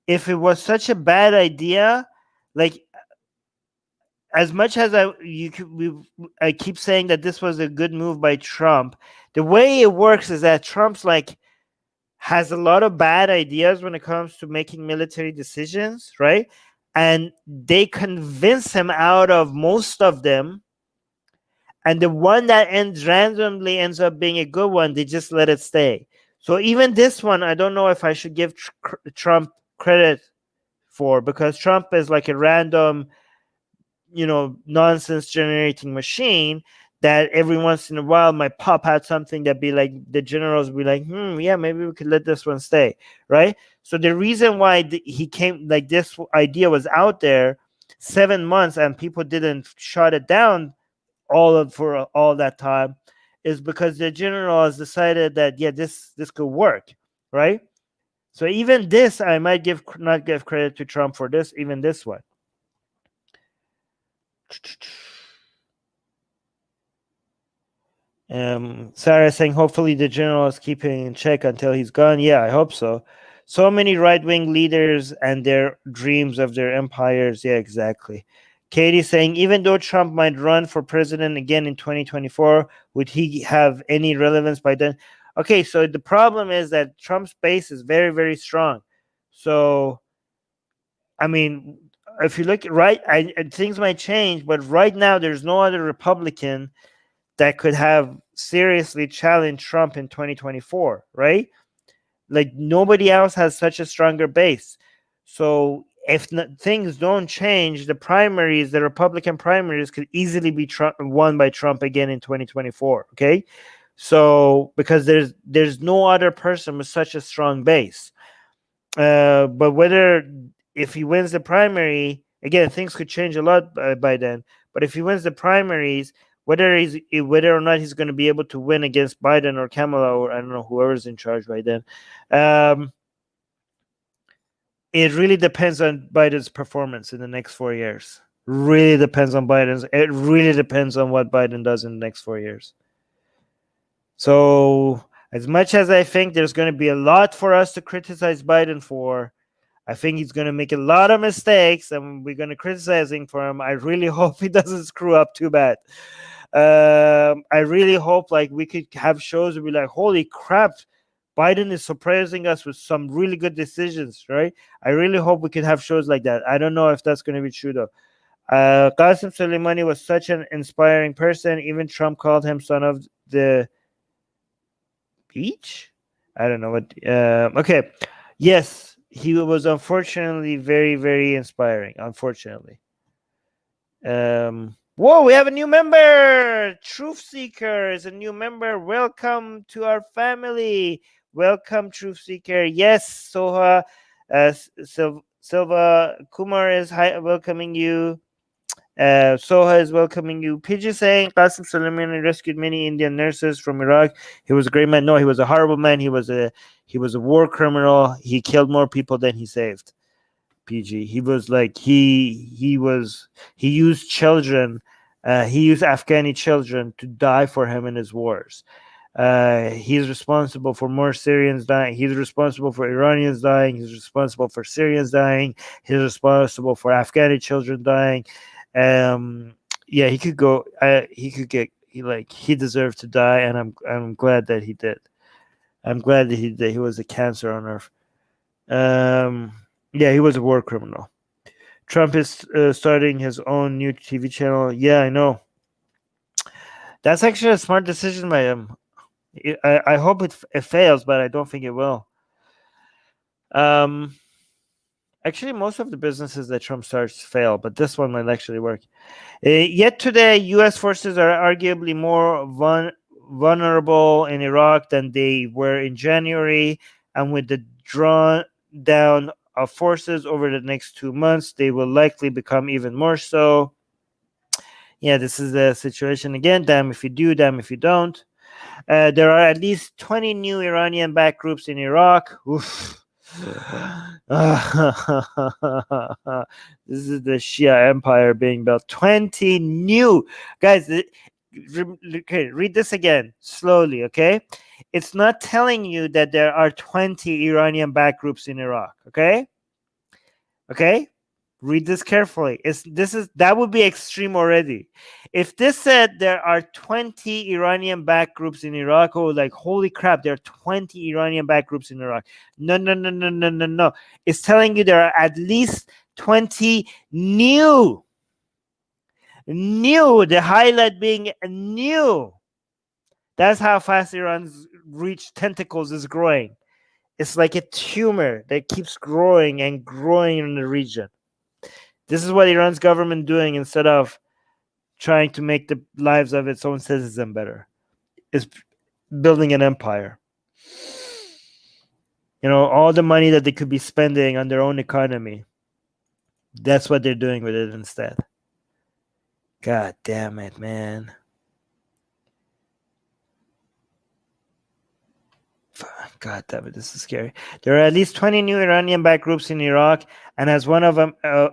if it was such a bad idea, like, as much as I keep saying that this was a good move by Trump, the way it works is that Trump's like has a lot of bad ideas when it comes to making military decisions, right? And they convince him out of most of them, and the one that randomly ends up being a good one, they just let it stay. So even this one, I don't know if I should give Trump credit for, because Trump is like a random, nonsense generating machine that every once in a while might pop out something that be like, the generals be like, yeah, maybe we could let this one stay, right? So the reason why he came, like, this idea was out there 7 months and people didn't shut it down for all that time, is because the generals decided that, yeah, this could work, right? So even this, I might not give credit to Trump for this, even this one. Sarah saying, hopefully the general is keeping in check until he's gone. Yeah, I hope so. So many right-wing leaders and their dreams of their empires. Yeah, exactly. Katie saying, even though Trump might run for president again in 2024, would he have any relevance by then? Okay, so the problem is that Trump's base is very, very strong. So, I mean, if you look things might change, but right now there's no other Republican that could have seriously challenged Trump in 2024, right? Like, nobody else has such a stronger base. So if things don't change, the Republican primaries could easily be won by Trump again in 2024. Okay, so because there's no other person with such a strong base. But if he wins the primary again, things could change a lot by then. But if he wins the primaries, whether or not he's going to be able to win against Biden or Kamala, or I don't know, whoever's in charge by then, it really depends on Biden's performance in the next 4 years. Really depends on Biden's. It really depends on what Biden does in the next 4 years. So, as much as I think there's going to be a lot for us to criticize Biden for, I think he's going to make a lot of mistakes, and we're going to criticize him for him. I really hope he doesn't screw up too bad. I really hope, like, we could have shows where we're like, holy crap, Biden is surprising us with some really good decisions, right? I really hope we could have shows like that. I don't know if that's going to be true, though. Qasem Soleimani was such an inspiring person. Even Trump called him son of the beach. I don't know what. Okay. Yes, he was unfortunately very, very inspiring. Unfortunately. Whoa, we have a new member. Truth Seeker is a new member. Welcome to our family. Welcome, Truth Seeker. Yes, Soha, Silva Kumar is welcoming you. Soha is welcoming you. PG saying Qasim Soleimani rescued many Indian nurses from Iraq. He was a great man. No, he was a horrible man. He was a war criminal. He killed more people than he saved. PG. He was like he used children. He used Afghani children to die for him in his wars. He's responsible for more Syrians dying. He's responsible for Iranians dying. He's responsible for Syrians dying. He's responsible for Afghani children dying. Yeah, he could go. He could get. He deserved to die, and I'm glad that he did. I'm glad that he was a cancer on earth. Yeah, he was a war criminal. Trump is starting his own new TV channel. Yeah, I know. That's actually a smart decision by him. I hope it fails, but I don't think it will. Actually, most of the businesses that Trump starts fail, but this one might actually work. Yet today, U.S. forces are arguably more vulnerable in Iraq than they were in January, and with the drawn down of forces over the next 2 months, they will likely become even more so. Yeah, this is the situation again. Damn if you do, damn if you don't. There are at least 20 new Iranian-backed groups in Iraq. Oof. This is the Shia empire being built. 20 new guys. Okay, read this again slowly. Okay, it's not telling you that there are 20 Iranian-backed groups in Iraq. Okay, read this carefully. That would be extreme already. If this said there are 20 Iranian-backed groups in Iraq, oh, like holy crap, there are 20 Iranian-backed groups in Iraq. No. It's telling you there are at least 20 new. The highlight being new. That's how fast Iran's reach tentacles is growing. It's like a tumor that keeps growing and growing in the region. This is what Iran's government doing instead of trying to make the lives of its own citizens better. It's building an empire. All the money that they could be spending on their own economy, that's what they're doing with it instead. God damn it, man. God damn it, this is scary. There are at least 20 new Iranian-backed groups in Iraq, and as one of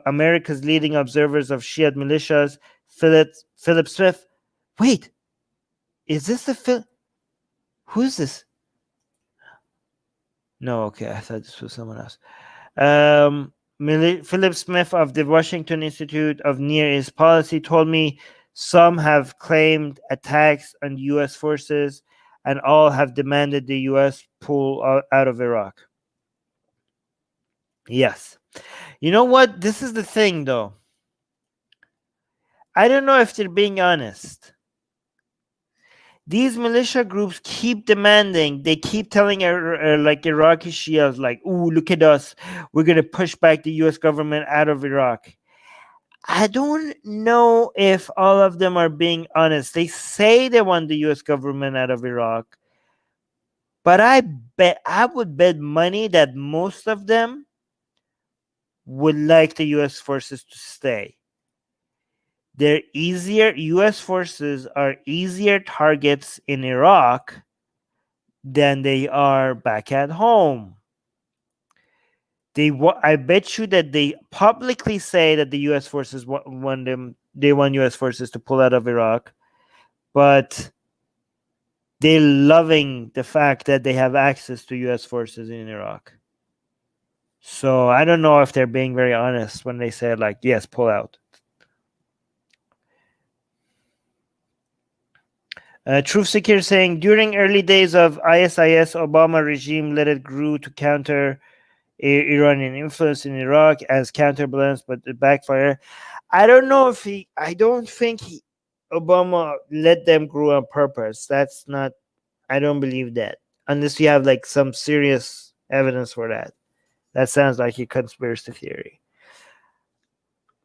America's leading observers of Shia militias, Philip Smith. Wait, is this the who is this? No, okay, I thought this was someone else. Philip Smith of the Washington Institute of Near East Policy told me some have claimed attacks on U.S. forces, and all have demanded the U.S. pull out of Iraq. Yes. You know what? This is the thing, though. I don't know if they're being honest. These militia groups keep demanding. They keep telling like Iraqi Shias, like, "Ooh, look at us. We're gonna push back the U.S. government out of Iraq." I don't know if all of them are being honest. They say they want the U.S. government out of Iraq, but I would bet money that most of them would like the U.S. forces to stay. U.S. forces are easier targets in Iraq than they are back at home. I bet you that they publicly say that the U.S. forces want U.S. forces to pull out of Iraq, but they're loving the fact that they have access to U.S. forces in Iraq. So I don't know if they're being very honest when they say, like, yes, pull out. Truth Seeker saying, during early days of ISIS, Obama regime let it grew to counter Iranian influence in Iraq as counterbalance, but it backfired. I don't know if I don't think Obama let them grow on purpose. That's not, I don't believe that. Unless you have like some serious evidence for that. That sounds like a conspiracy theory.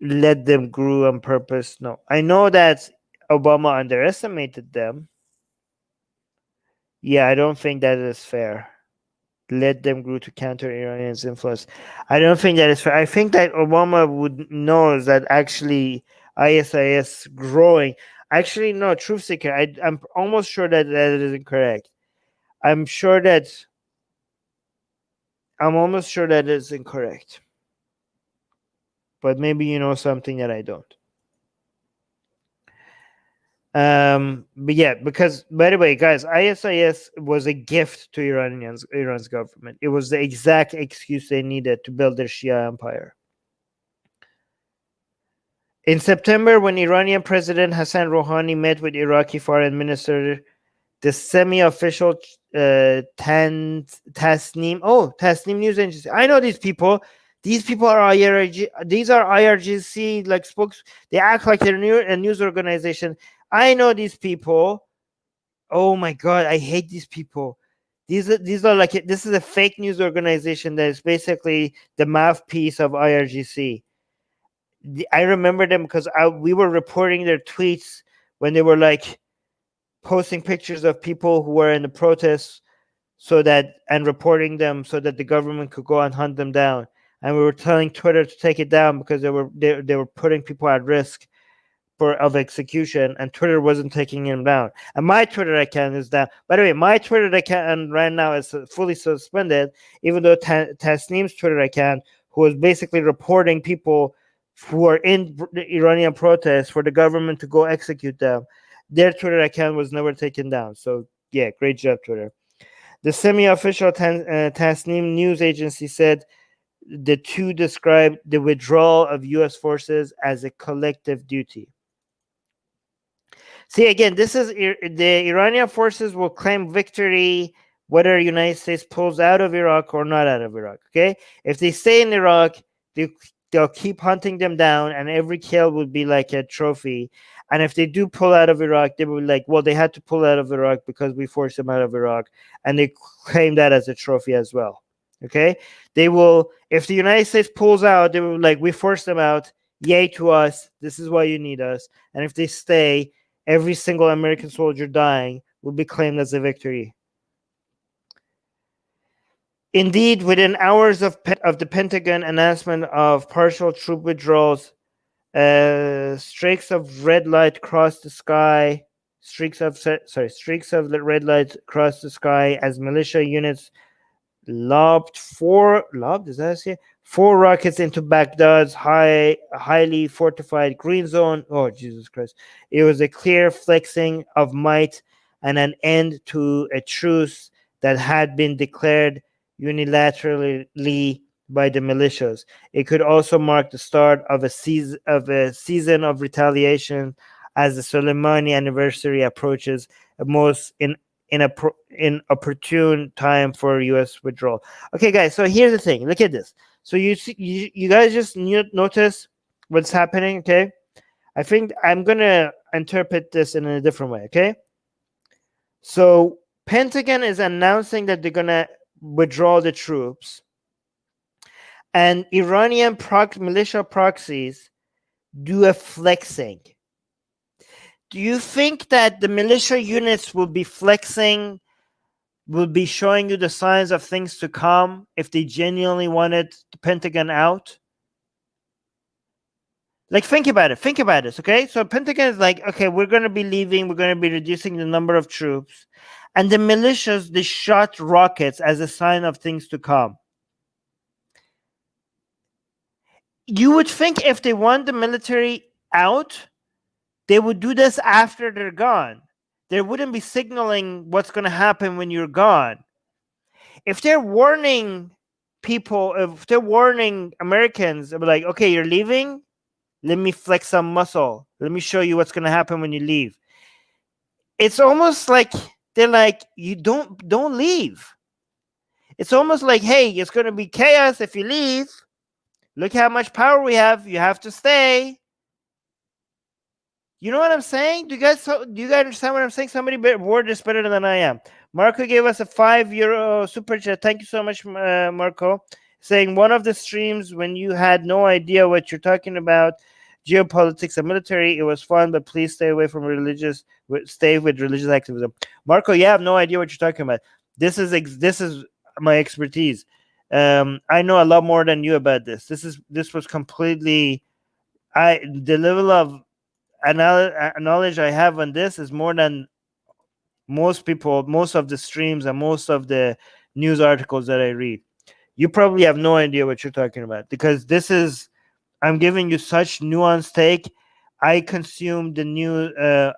Let them grow on purpose. No, I know that Obama underestimated them. Yeah, I don't think that is fair. Let them grow to counter Iranian's influence. I don't think that is fair. I think that Obama would knows that actually ISIS growing. Actually, no, truth seeker. I'm almost sure that that is incorrect. I'm sure that I'm almost sure that is incorrect. But maybe you know something that I don't. But yeah, because by the way, guys, ISIS was a gift to Iran's government. It was the exact excuse they needed to build their Shia empire. In September, when Iranian President Hassan Rouhani met with Iraqi Foreign Minister, the semi-official Tasnim news agency. I know these people. These people are IRG. These are IRGC like spokes. They act like they're a news organization. I know these people. Oh my god, I hate these people. These are like this is a fake news organization that is basically the mouthpiece of IRGC. I remember them because we were reporting their tweets when they were like posting pictures of people who were in the protests and reporting them so that the government could go and hunt them down. And we were telling Twitter to take it down because they were putting people at risk of execution, and Twitter wasn't taking them down. And my Twitter account is down. By the way, my Twitter account right now is fully suspended, even though Tasneem's Twitter account, who was basically reporting people who are in the Iranian protests for the government to go execute them, their Twitter account was never taken down. So yeah, great job, Twitter. The semi-official Tasneem news agency said the two described the withdrawal of U.S. forces as a collective duty. See, again, this is the Iranian forces will claim victory whether the United States pulls out of Iraq or not out of Iraq. Okay, if they stay in Iraq, they'll keep hunting them down, and every kill would be like a trophy. And if they do pull out of Iraq, they will be like, well, they had to pull out of Iraq because we forced them out of Iraq, and they claim that as a trophy as well. Okay, they will. If the United States pulls out, they will like, we forced them out. Yay to us! This is why you need us. And if they stay, every single American soldier dying will be claimed as a victory. Indeed, within hours of the Pentagon announcement of partial troop withdrawals, streaks of red light crossed the sky. Streaks of red light crossed the sky as militia units lobbed four rockets into Baghdad's highly fortified green zone. Oh, Jesus Christ. It was a clear flexing of might and an end to a truce that had been declared unilaterally by the militias. It could also mark the start of a season of retaliation as the Soleimani anniversary approaches, a most inopportune time for U.S. withdrawal. Okay, guys. So here's the thing. Look at this. So you guys just notice what's happening. Okay, I think I'm gonna interpret this in a different way. Okay, so Pentagon is announcing that they're gonna withdraw the troops, and Iranian militia proxies do a flexing. Do you think that the militia units will be flexing, will be showing you the signs of things to come if they genuinely wanted the Pentagon out? Like, think about it. Think about this, okay? So Pentagon is like, okay, we're going to be leaving. We're going to be reducing the number of troops. And the militias, they shot rockets as a sign of things to come. You would think if they want the military out, they would do this after they're gone. They wouldn't be signaling what's going to happen when you're gone. If they're warning people, if they're warning Americans, they'll be like, okay, you're leaving? Let me flex some muscle. Let me show you what's going to happen when you leave. It's almost like they're like, you don't leave. It's almost like, hey, it's going to be chaos if you leave. Look how much power we have. You have to stay. You know what I'm saying? Do you guys understand what I'm saying? Somebody word this better than I am. Marco gave us a €5 super chat. Thank you so much, Marco. saying one of the streams when you had no idea what you're talking about, geopolitics and military. It was fun, but please stay away from stay with religious activism. Marco, you have no idea what you're talking about. This is my expertise. I know a lot more than you about this. This was completely. The level of knowledge I have on this is more than most people, most of the streams, and most of the news articles that I read. You probably have no idea what you're talking about, because this is, I'm giving you such nuanced take. I consume the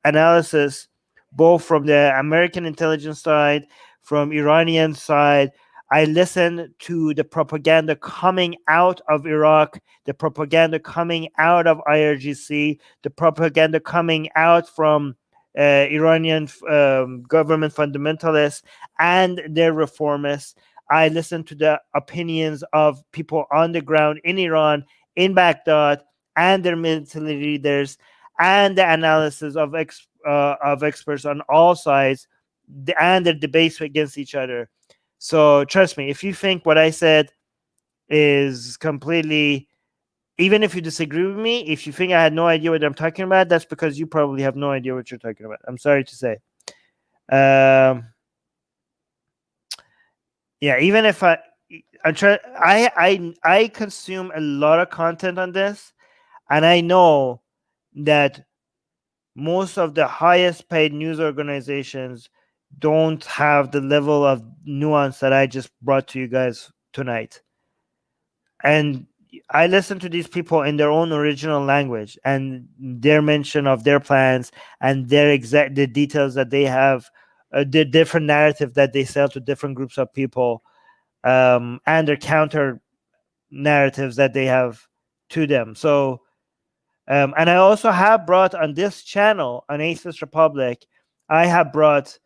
analysis both from the American intelligence side, from Iranian side. I listen to the propaganda coming out of Iraq, the propaganda coming out of IRGC, the propaganda coming out from Iranian government fundamentalists and their reformists. I listen to the opinions of people on the ground in Iran, in Baghdad, and their military leaders, and the analysis of experts on all sides, and their debates against each other. So trust me, if you think what I said is completely, even if you disagree with me, if you think I had no idea what I'm talking about, that's because you probably have no idea what you're talking about. I'm sorry to say. Yeah, even if I consume a lot of content on this, and I know that most of the highest paid news organizations don't have the level of nuance that I just brought to you guys tonight. And I listen to these people in their own original language and their mention of their plans and the details that they have, the different narrative that they sell to different groups of people, and their counter narratives that they have to them. So, and I also have brought on this channel, on Atheist Republic, I have brought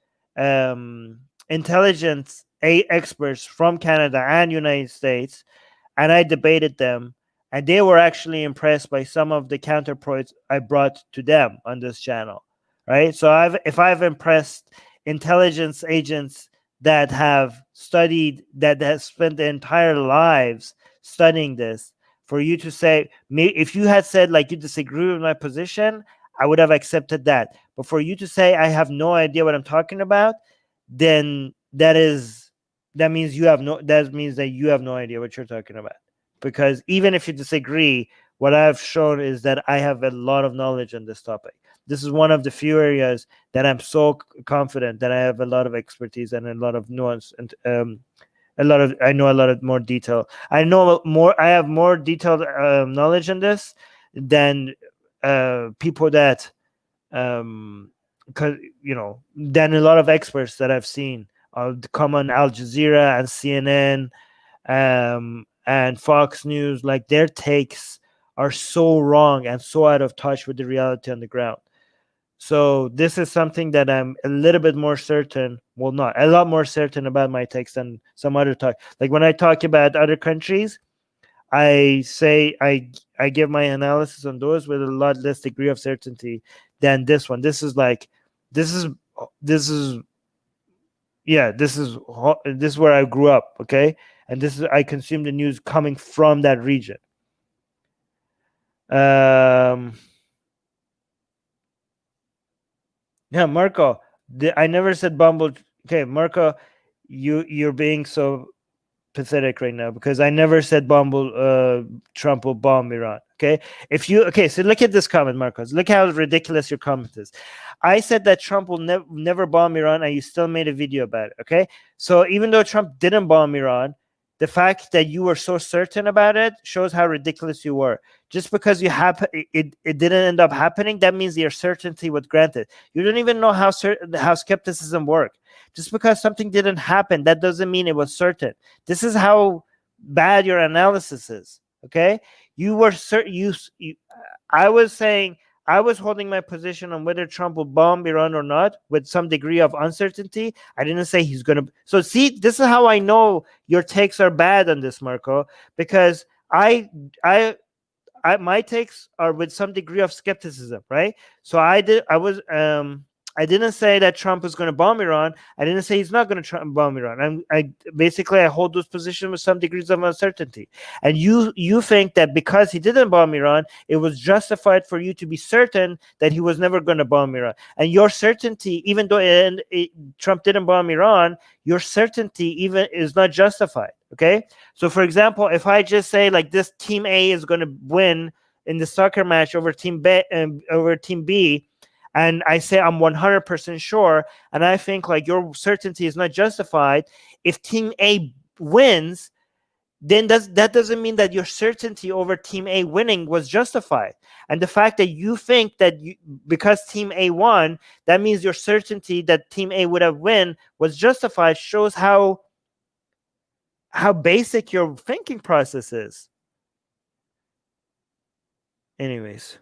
intelligence experts from Canada and United States, and I debated them, and they were actually impressed by some of the counterpoints I brought to them on this channel, right? So if I've impressed intelligence agents that have studied, that has spent their entire lives studying this, for you to say, if you had said like you disagree with my position, I would have accepted that. But for you to say I have no idea what I'm talking about, then that means that you have no idea what you're talking about. Because even if you disagree, what I've shown is that I have a lot of knowledge on this topic. This is one of the few areas that I'm so confident that I have a lot of expertise and a lot of nuance, and I know a lot of more detail. I have more detailed knowledge in this than people that than a lot of experts that I've seen come on Al Jazeera and CNN and Fox News. Like, their takes are so wrong and so out of touch with the reality on the ground. So this is something that I'm a little bit more certain, well, not a lot more certain about my takes than some other talk. Like when I talk about other countries, I say I give my analysis on those with a lot less degree of certainty than this one. This is where I grew up, okay? And I consume the news coming from that region. Yeah, Marco, I never said Bumble. Okay, Marco, you're being so pathetic right now, because I never said Trump will bomb Iran. Okay, so look at this comment, Marcos. Look how ridiculous your comment is. I said that Trump will never bomb Iran, and you still made a video about it. Okay, so even though Trump didn't bomb Iran, the fact that you were so certain about it shows how ridiculous you were. Just because it didn't end up happening, that means your certainty was granted. You don't even know how skepticism works. Just because something didn't happen, that doesn't mean it was certain. This is how bad your analysis is. Okay, you were certain. I was saying I was holding my position on whether Trump will bomb Iran or not with some degree of uncertainty. I didn't say he's going to. So see, this is how I know your takes are bad on this, Marco, because my takes are with some degree of skepticism, right? So I was I didn't say that Trump is going to bomb Iran. I didn't say he's not going to bomb Iran. I hold those positions with some degrees of uncertainty. And you think that because he didn't bomb Iran, it was justified for you to be certain that he was never going to bomb Iran. And your certainty, even though Trump didn't bomb Iran, your certainty even is not justified. Okay. So, for example, if I just say like this team A is going to win in the soccer match over team B, and I say I'm 100% sure, and I think like your certainty is not justified, if team A wins, then that doesn't mean that your certainty over team A winning was justified. And the fact that you think that because team A won, that means your certainty that team A would have won was justified, shows how basic your thinking process is. Anyways.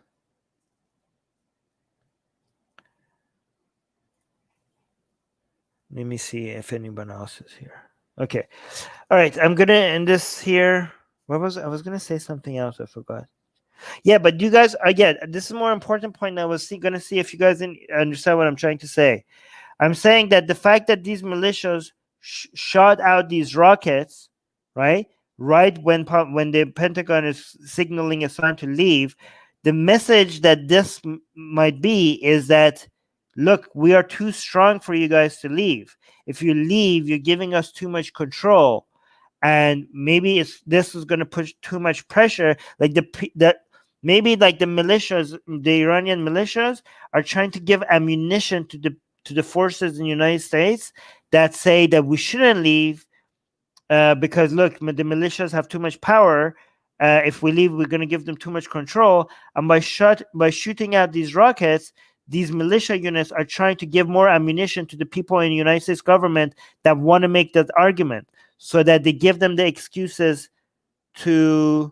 Let me see if anyone else is here. Okay. All right. I'm going to end this here. I was going to say something else. I forgot. Yeah, but you guys, again, this is a more important point. I was going to see if you guys understand what I'm trying to say. I'm saying that the fact that these militias shot out these rockets, right when the Pentagon is signaling it's time to leave, the message that this might be is that, look, we are too strong for you guys to leave. If you leave, you're giving us too much control, and maybe this is going to put too much pressure. Like maybe like the militias, the Iranian militias, are trying to give ammunition to the forces in the United States that say that we shouldn't leave because look, the militias have too much power. If we leave, we're going to give them too much control. And by shooting out these rockets, these militia units are trying to give more ammunition to the people in the United States government that want to make that argument, so that they give them the excuses to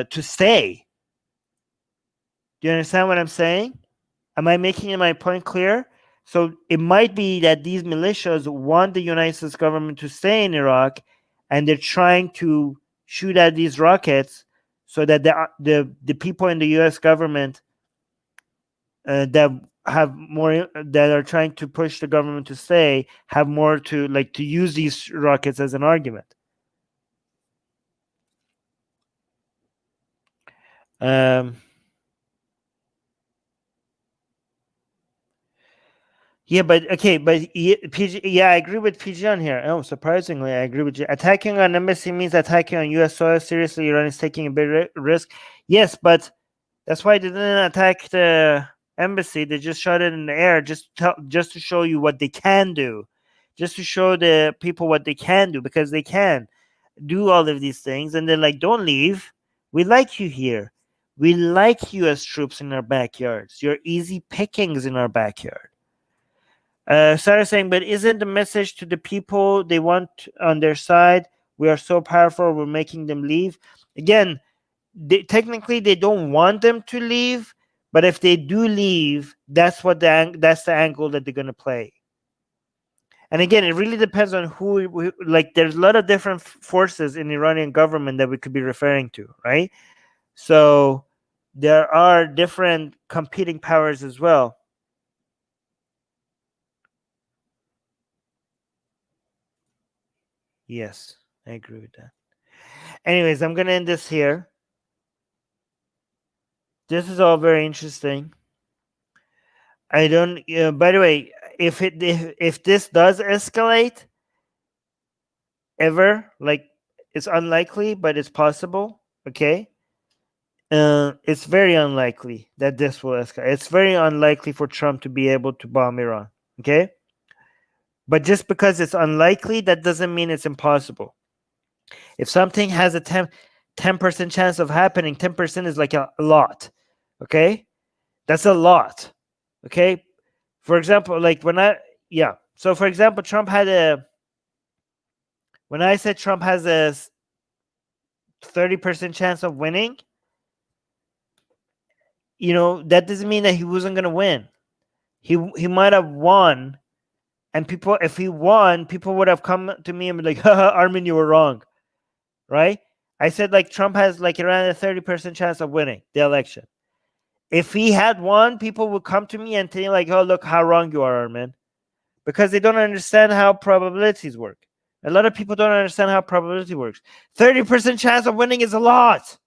stay. Do you understand what I'm saying? Am I making my point clear? So it might be that these militias want the United States government to stay in Iraq, and they're trying to shoot at these rockets so that the people in the U.S. government that are trying to push the government to stay have more to use these rockets as an argument. Yeah, but okay, but PG, yeah, I agree with PG on here. Oh, surprisingly, I agree with you. Attacking an embassy means attacking on U.S. soil. Seriously, Iran is taking a big risk. Yes, but that's why they didn't attack the embassy. They just shot it in the air, just to show you what they can do, just to show the people what they can do, because they can do all of these things. And they're like, don't leave. We like you here. We like U.S. troops in our backyards. You're easy pickings in our backyard. Sarah saying, but isn't the message to the people they want on their side? We are so powerful, we're making them leave. Again, technically they don't want them to leave, but if they do leave, that's the angle that they're going to play. And again, it really depends on who. There's a lot of different forces in the Iranian government that we could be referring to, right? So there are different competing powers as well. Yes, I agree with that. Anyways, I'm going to end this here. This is all very interesting. I don't. By the way, if this does escalate, ever, it's unlikely, but it's possible. Okay. It's very unlikely that this will escalate. It's very unlikely for Trump to be able to bomb Iran. Okay. But just because it's unlikely, that doesn't mean it's impossible. If something has a 10% chance of happening, 10% is like a lot. Okay? That's a lot. Okay? For example, so for example, when I said Trump has a 30% chance of winning, that doesn't mean that he wasn't going to win. He might have won. And if he won, people would have come to me and be like, Armin, you were wrong. Right? I said Trump has around a 30% chance of winning the election. If he had won, people would come to me and tell you like, "Oh, look how wrong you are, Armin," because they don't understand how probabilities work. A lot of people don't understand how probability works. 30% chance of winning is a lot.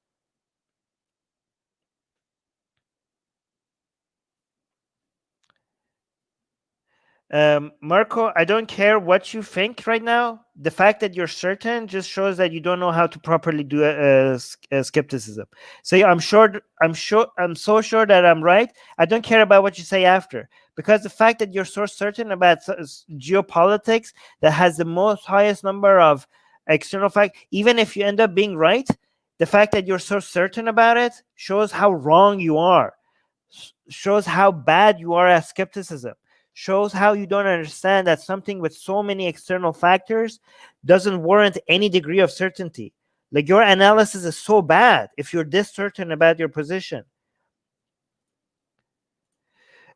Marco, I don't care what you think right now. The fact that you're certain just shows that you don't know how to properly do skepticism. So yeah, I'm so sure that I'm right. I don't care about what you say after, because the fact that you're so certain about geopolitics that has the most highest number of external fact, even if you end up being right, the fact that you're so certain about it shows how wrong you are. Shows how bad you are at skepticism, shows how you don't understand that something with so many external factors doesn't warrant any degree of certainty. Like, your analysis is so bad if you're this certain about your position.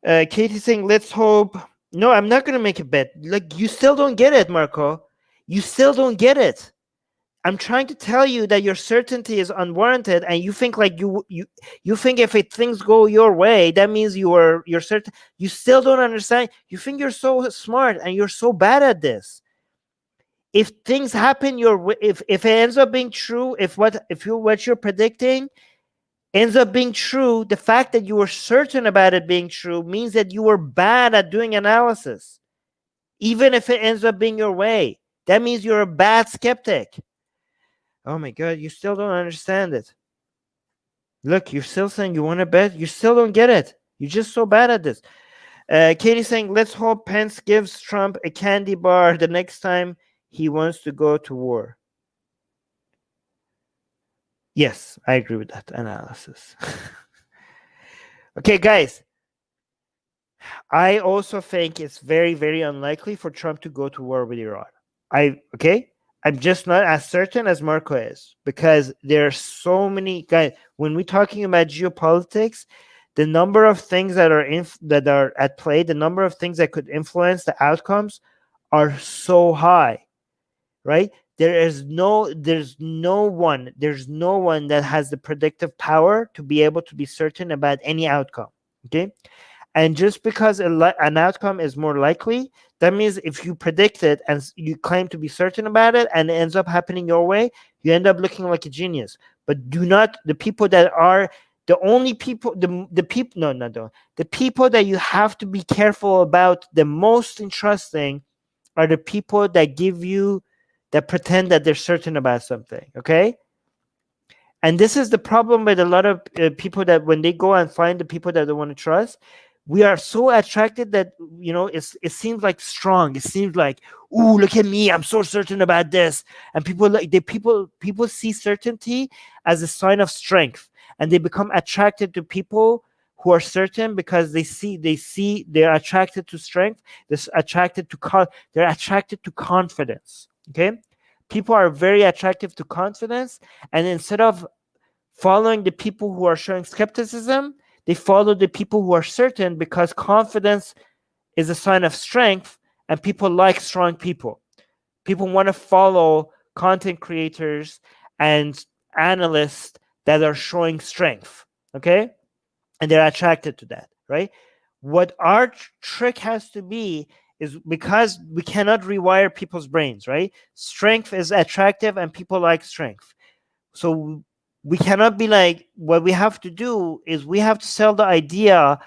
Katie's saying, let's hope. No, I'm not going to make a bet. Like, you still don't get it, Marco. You still don't get it. I'm trying to tell you that your certainty is unwarranted, and you think like you think if things go your way, that means you're certain. You still don't understand. You think you're so smart and you're so bad at this. If things happen your way, if it ends up being true, if what you're predicting ends up being true, the fact that you were certain about it being true means that you were bad at doing analysis. Even if it ends up being your way, that means you're a bad skeptic. Oh my God, you still don't understand it. Look, you're still saying you want to bet. You still don't get it. You're just so bad at this. Katie's saying, let's hope Pence gives Trump a candy bar the next time he wants to go to war. Yes, I agree with that analysis. Okay, guys. I also think it's very, very unlikely for Trump to go to war with Iran. I'm just not as certain as Marco is, because there are so many guys. When we're talking about geopolitics, the number of things that are at play, the number of things that could influence the outcomes, are so high, right? There's no one that has the predictive power to be able to be certain about any outcome. Okay, and just because an outcome is more likely, that means if you predict it and you claim to be certain about it and it ends up happening your way, you end up looking like a genius. But do not, the people that are the only people, the people, no, the people that you have to be careful about the most interesting are the people that that pretend that they're certain about something. Okay. And this is the problem with a lot of people, that when they go and find the people that they want to trust, we are so attracted that, it seems like strong. It seems like, ooh, look at me, I'm so certain about this. And people see certainty as a sign of strength, and they become attracted to people who are certain because they're attracted to strength. They're attracted to confidence. Okay, people are very attractive to confidence, and instead of following the people who are showing skepticism, they follow the people who are certain, because confidence is a sign of strength, and people like strong people. People want to follow content creators and analysts that are showing strength. Okay, and they're attracted to that, right? What our trick has to be is, because we cannot rewire people's brains, right? Strength is attractive and people like strength. So we cannot be like, what we have to do is we have to sell the idea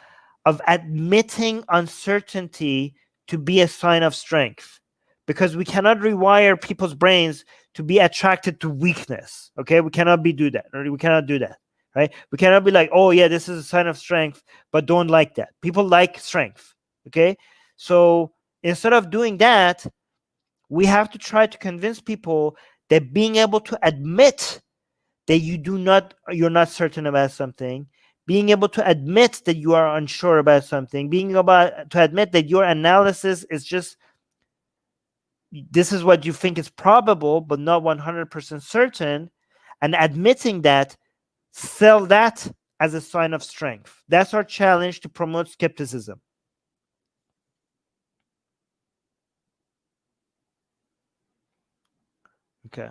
of admitting uncertainty to be a sign of strength, because we cannot rewire people's brains to be attracted to weakness. Okay, we cannot do that, or we cannot do that, right? We cannot be like, oh yeah, this is a sign of strength, but don't like that. People like strength. Okay, so instead of doing that, we have to try to convince people that being able to admit that you're not certain about something, being able to admit that you are unsure about something, being able to admit that your analysis is just, this is what you think is probable but not 100% certain, and admitting that, sell that as a sign of strength. That's our challenge to promote skepticism. Okay.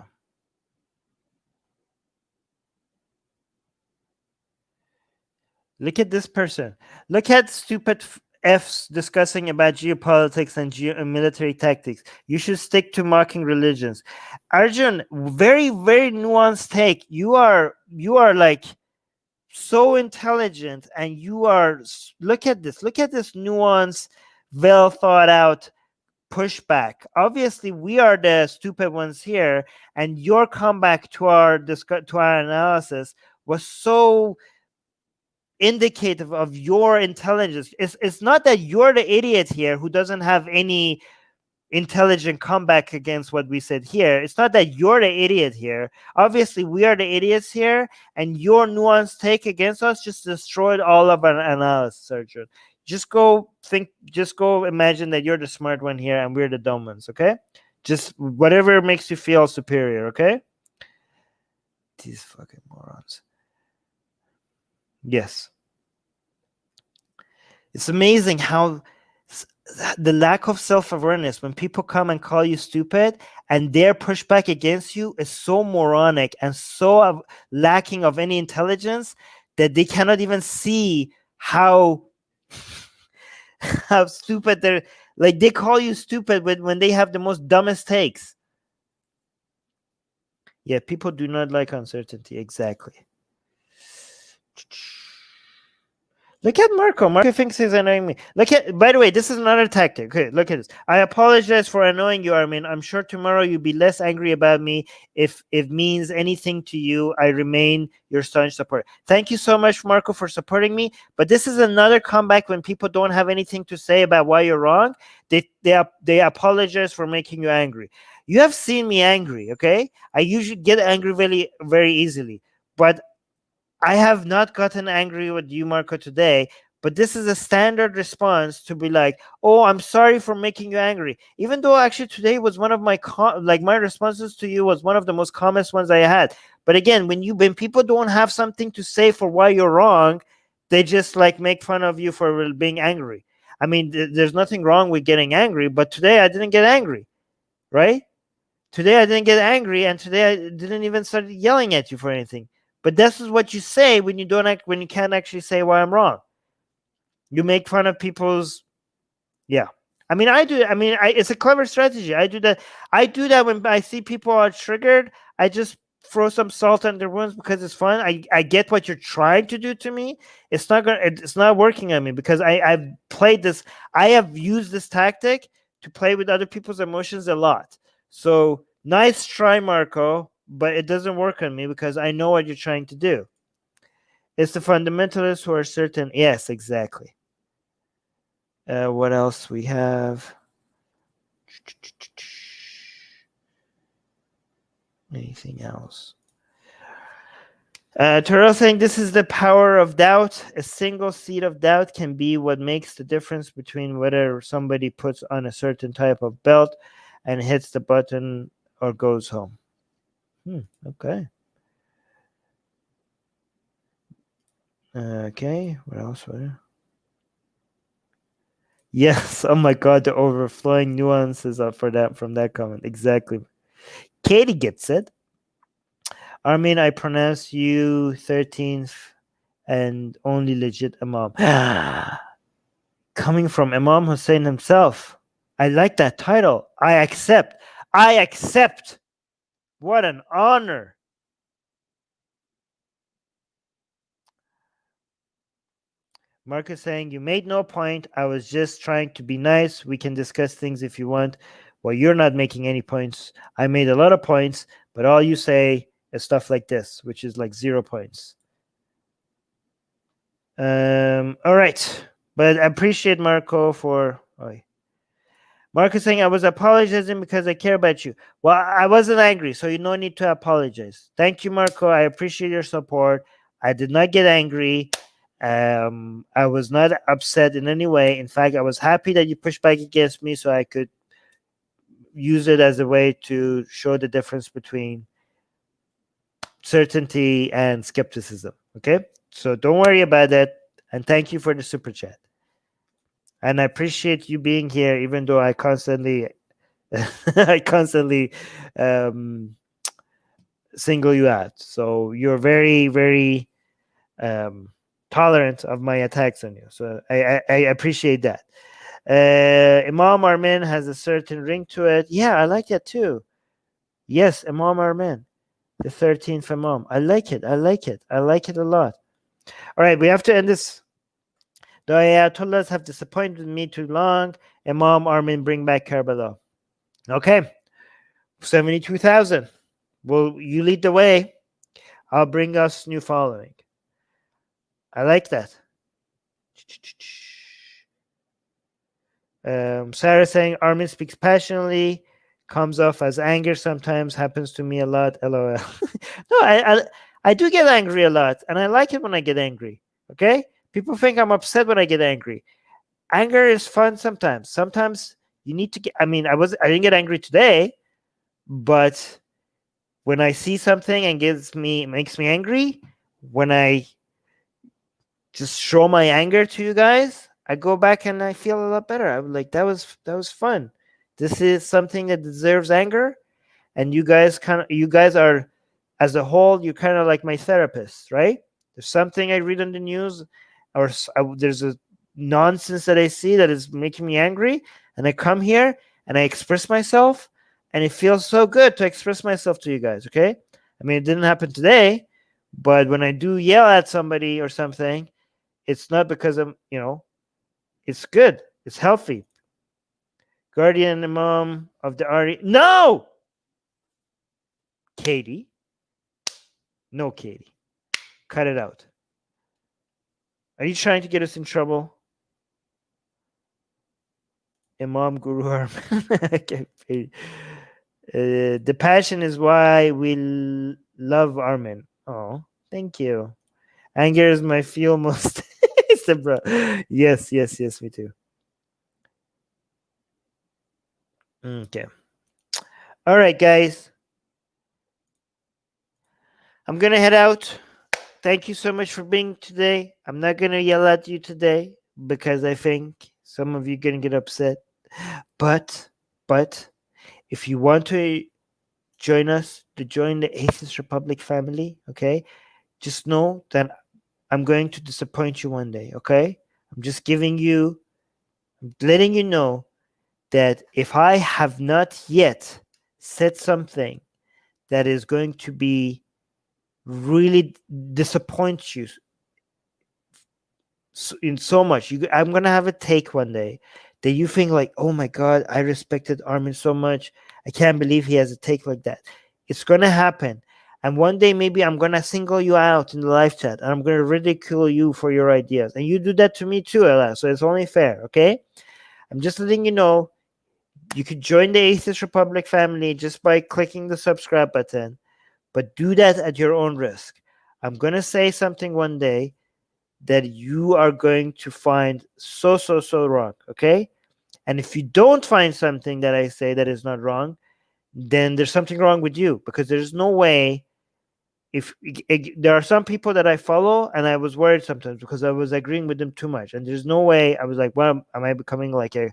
Look at this person. Look at stupid F's discussing about geopolitics and military tactics. You should stick to mocking religions. Arjun, very, very nuanced take. You are like so intelligent, and you are, look at this. Look at this nuance, well thought out pushback. Obviously, we are the stupid ones here, and your comeback to our analysis was so indicative of your intelligence. It's not that you're the idiot here who doesn't have any intelligent comeback against what we said here. It's not that you're the idiot here. Obviously, we are the idiots here, and your nuanced take against us just destroyed all of our analysis, Sergeant. Just go imagine that you're the smart one here and we're the dumb ones, okay? Just whatever makes you feel superior, okay? These fucking morons. Yes. It's amazing how the lack of self-awareness when people come and call you stupid and their pushback against you is so moronic and so lacking of any intelligence that they cannot even see how stupid they're. Like, they call you stupid when they have the most dumbest takes. Yeah, people do not like uncertainty. Exactly. Look at Marco. Marco thinks he's annoying me. By the way, this is another tactic. Okay, look at this. I apologize for annoying you, Armin. I'm sure tomorrow you'll be less angry about me. If it means anything to you, I remain your staunch supporter. Thank you so much, Marco, for supporting me. But this is another comeback when people don't have anything to say about why you're wrong. They apologize for making you angry. You have seen me angry, okay? I usually get angry very, very easily. But I have not gotten angry with you, Marco, today, but this is a standard response to be like, "Oh, I'm sorry for making you angry." Even though actually today was one of my my responses to you was one of the most calmest ones I had. But again, when people don't have something to say for why you're wrong, they just like make fun of you for being angry. I mean, there's nothing wrong with getting angry, but today I didn't get angry, right? Today I didn't get angry, and today I didn't even start yelling at you for anything. But this is what you say when you can't actually say why I'm wrong. You make fun of people's. Yeah. I mean, I do. I mean, it's a clever strategy. I do that. I do that when I see people are triggered. I just throw some salt on their wounds because it's fun. I get what you're trying to do to me. It's not working on me because I've played this. I have used this tactic to play with other people's emotions a lot. So nice try, Marco, but it doesn't work on me because I know what you're trying to do. It's the fundamentalists who are certain. Yes, exactly. What else we have? Anything else? Terrell saying this is the power of doubt. A single seed of doubt can be what makes the difference between whether somebody puts on a certain type of belt and hits the button or goes home. Okay. Okay. What else? Yes. Oh my God. The overflowing nuances from that comment. Exactly. Katie gets it. Armin, I pronounce you 13th and only legit Imam. Coming from Imam Hussein himself. I like that title. I accept. I accept. What an honor. Marcus saying, you made no point. I was just trying to be nice. We can discuss things if you want. Well, you're not making any points. I made a lot of points, but all you say is stuff like this, which is like 0 points. All right. But I appreciate Marco for... Marco saying, I was apologizing because I care about you. Well, I wasn't angry, so you no need to apologize. Thank you, Marco. I appreciate your support. I did not get angry. I was not upset in any way. In fact, I was happy that you pushed back against me so I could use it as a way to show the difference between certainty and skepticism. Okay? So don't worry about that. And thank you for the super chat. And I appreciate you being here, even though I constantly single you out. So you're very, very tolerant of my attacks on you. So I appreciate that. Imam Armin has a certain ring to it. Yeah, I like that too. Yes, Imam Armin, the 13th Imam. I like it. I like it. I like it a lot. All right, we have to end this. The Ayatollahs have disappointed me too long. Imam Armin, bring back Karbala. Okay, 72,000. Well, you lead the way. I'll bring us new following. I like that. Sarah saying Armin speaks passionately, comes off as anger sometimes, happens to me a lot. LOL. No, I do get angry a lot, and I like it when I get angry. Okay, people think I'm upset when I get angry. Anger is fun sometimes. Sometimes you need to get. I mean, I didn't get angry today, but when I see something and makes me angry, when I just show my anger to you guys, I go back and I feel a lot better. I'm like, that was fun. This is something that deserves anger, and you guys are, as a whole, you're kind of like my therapist, right? There's something I read on the news, or there's a nonsense that I see that is making me angry, and I come here and I express myself, and it feels so good to express myself to you guys. Okay, I mean, it didn't happen today, but when I do yell at somebody or something, it's not because I'm, it's good. It's healthy. Guardian Imam of the Ari. No! Katie. No, Katie. Cut it out. Are you trying to get us in trouble? Imam Guru Armin. The passion is why we love Armin. Oh, thank you. Anger is my feel most. Bro. Yes, me too. Okay. All right, guys. I'm going to head out. Thank you so much for being today. I'm not going to yell at you today because I think some of you are going to get upset. But if you want to join us, to join the Atheist Republic family, okay, just know that I'm going to disappoint you one day, okay? I'm just letting you know that if I have not yet said something that is going to be really disappoint you in so much, I'm going to have a take one day that you think like, oh my God, I respected Armin so much. I can't believe he has a take like that. It's going to happen. And one day, maybe I'm going to single you out in the live chat and I'm going to ridicule you for your ideas. And you do that to me too, Ella. So it's only fair, okay? I'm just letting you know, you could join the Atheist Republic family just by clicking the subscribe button, but do that at your own risk. I'm going to say something one day that you are going to find so wrong, okay? And if you don't find something that I say that is not wrong, then there's something wrong with you, because there's no way. There are some people that I follow, and I was worried sometimes because I was agreeing with them too much, and there's no way. I was like, well, am I becoming like a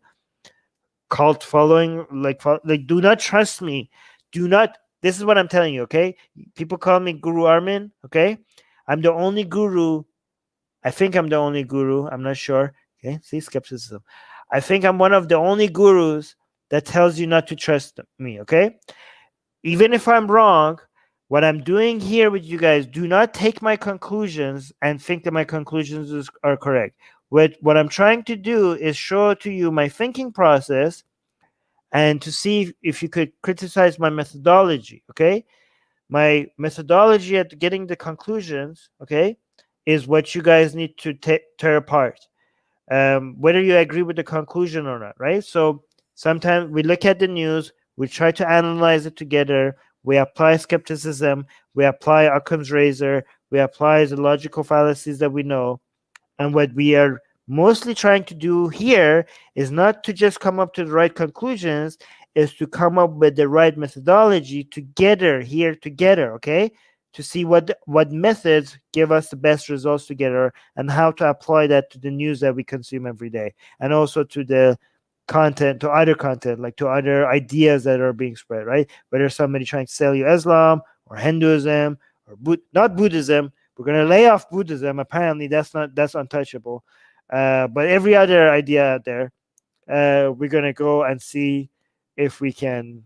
cult following? Like do not trust me. Do not. This is what I'm telling you, okay? People call me Guru Armin, okay? I'm the only guru. I think I'm the only guru. I'm not sure. Okay, see, skepticism. I think I'm one of the only gurus that tells you not to trust me, okay? Even if I'm wrong, what I'm doing here with you guys, do not take my conclusions and think that my conclusions are correct. What I'm trying to do is show to you my thinking process and to see if you could criticize my methodology, okay? My methodology at getting the conclusions, okay, is what you guys need to tear apart. Whether you agree with the conclusion or not, right? So sometimes we look at the news, we try to analyze it together, we apply skepticism, we apply Occam's razor, we apply the logical fallacies that we know. And what we are mostly trying to do here is not to just come up to the right conclusions, is to come up with the right methodology together, okay? To see what methods give us the best results together and how to apply that to the news that we consume every day, and also to the content, to other content, like to other ideas that are being spread, right? Whether somebody trying to sell you Islam or Hinduism or not Buddhism, We're gonna lay off Buddhism. Apparently, that's untouchable. But every other idea out there, we're gonna go and see if we can,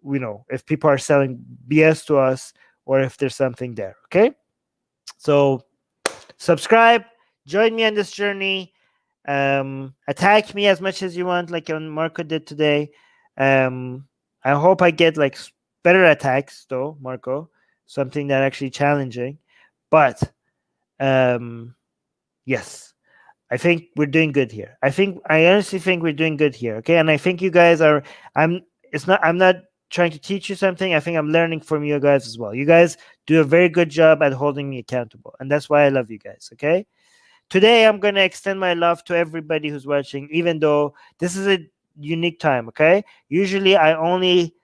if people are selling BS to us or if there's something there. Okay, so subscribe, join me on this journey. Attack me as much as you want, like Marco did today. I hope I get like better attacks though, Marco. Something that actually challenging. But yes, I think we're doing good here. I honestly think we're doing good here. Okay, and I think you guys are. I'm not trying to teach you something. I think I'm learning from you guys as well. You guys do a very good job at holding me accountable, and that's why I love you guys. Okay. Today, I'm going to extend my love to everybody who's watching, even though this is a unique time, okay? Usually, I only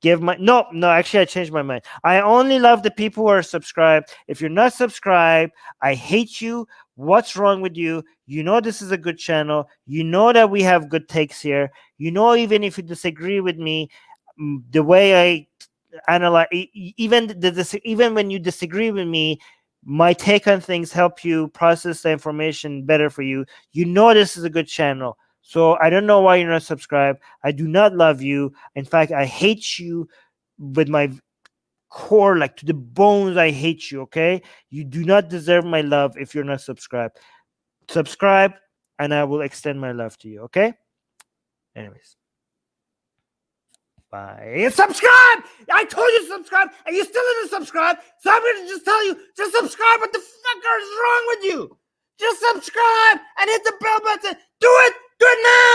give my... No, actually, I changed my mind. I only love the people who are subscribed. If you're not subscribed, I hate you. What's wrong with you? You know this is a good channel. You know that we have good takes here. You know, even if you disagree with me, the way I analyze... Even when you disagree with me, my take on things help you process the information better for you. You know this is a good channel. So I don't know why you're not subscribed. I do not love you. In fact, I hate you with my core, like to the bones. I hate you, okay? You do not deserve my love if you're not subscribed. Subscribe, and I will extend my love to you, okay? Anyways. Bye. Subscribe! I told you to subscribe, and you still didn't subscribe. So I'm going to just tell you, just subscribe. What the fuck is wrong with you? Just subscribe and hit the bell button. Do it! Do it now!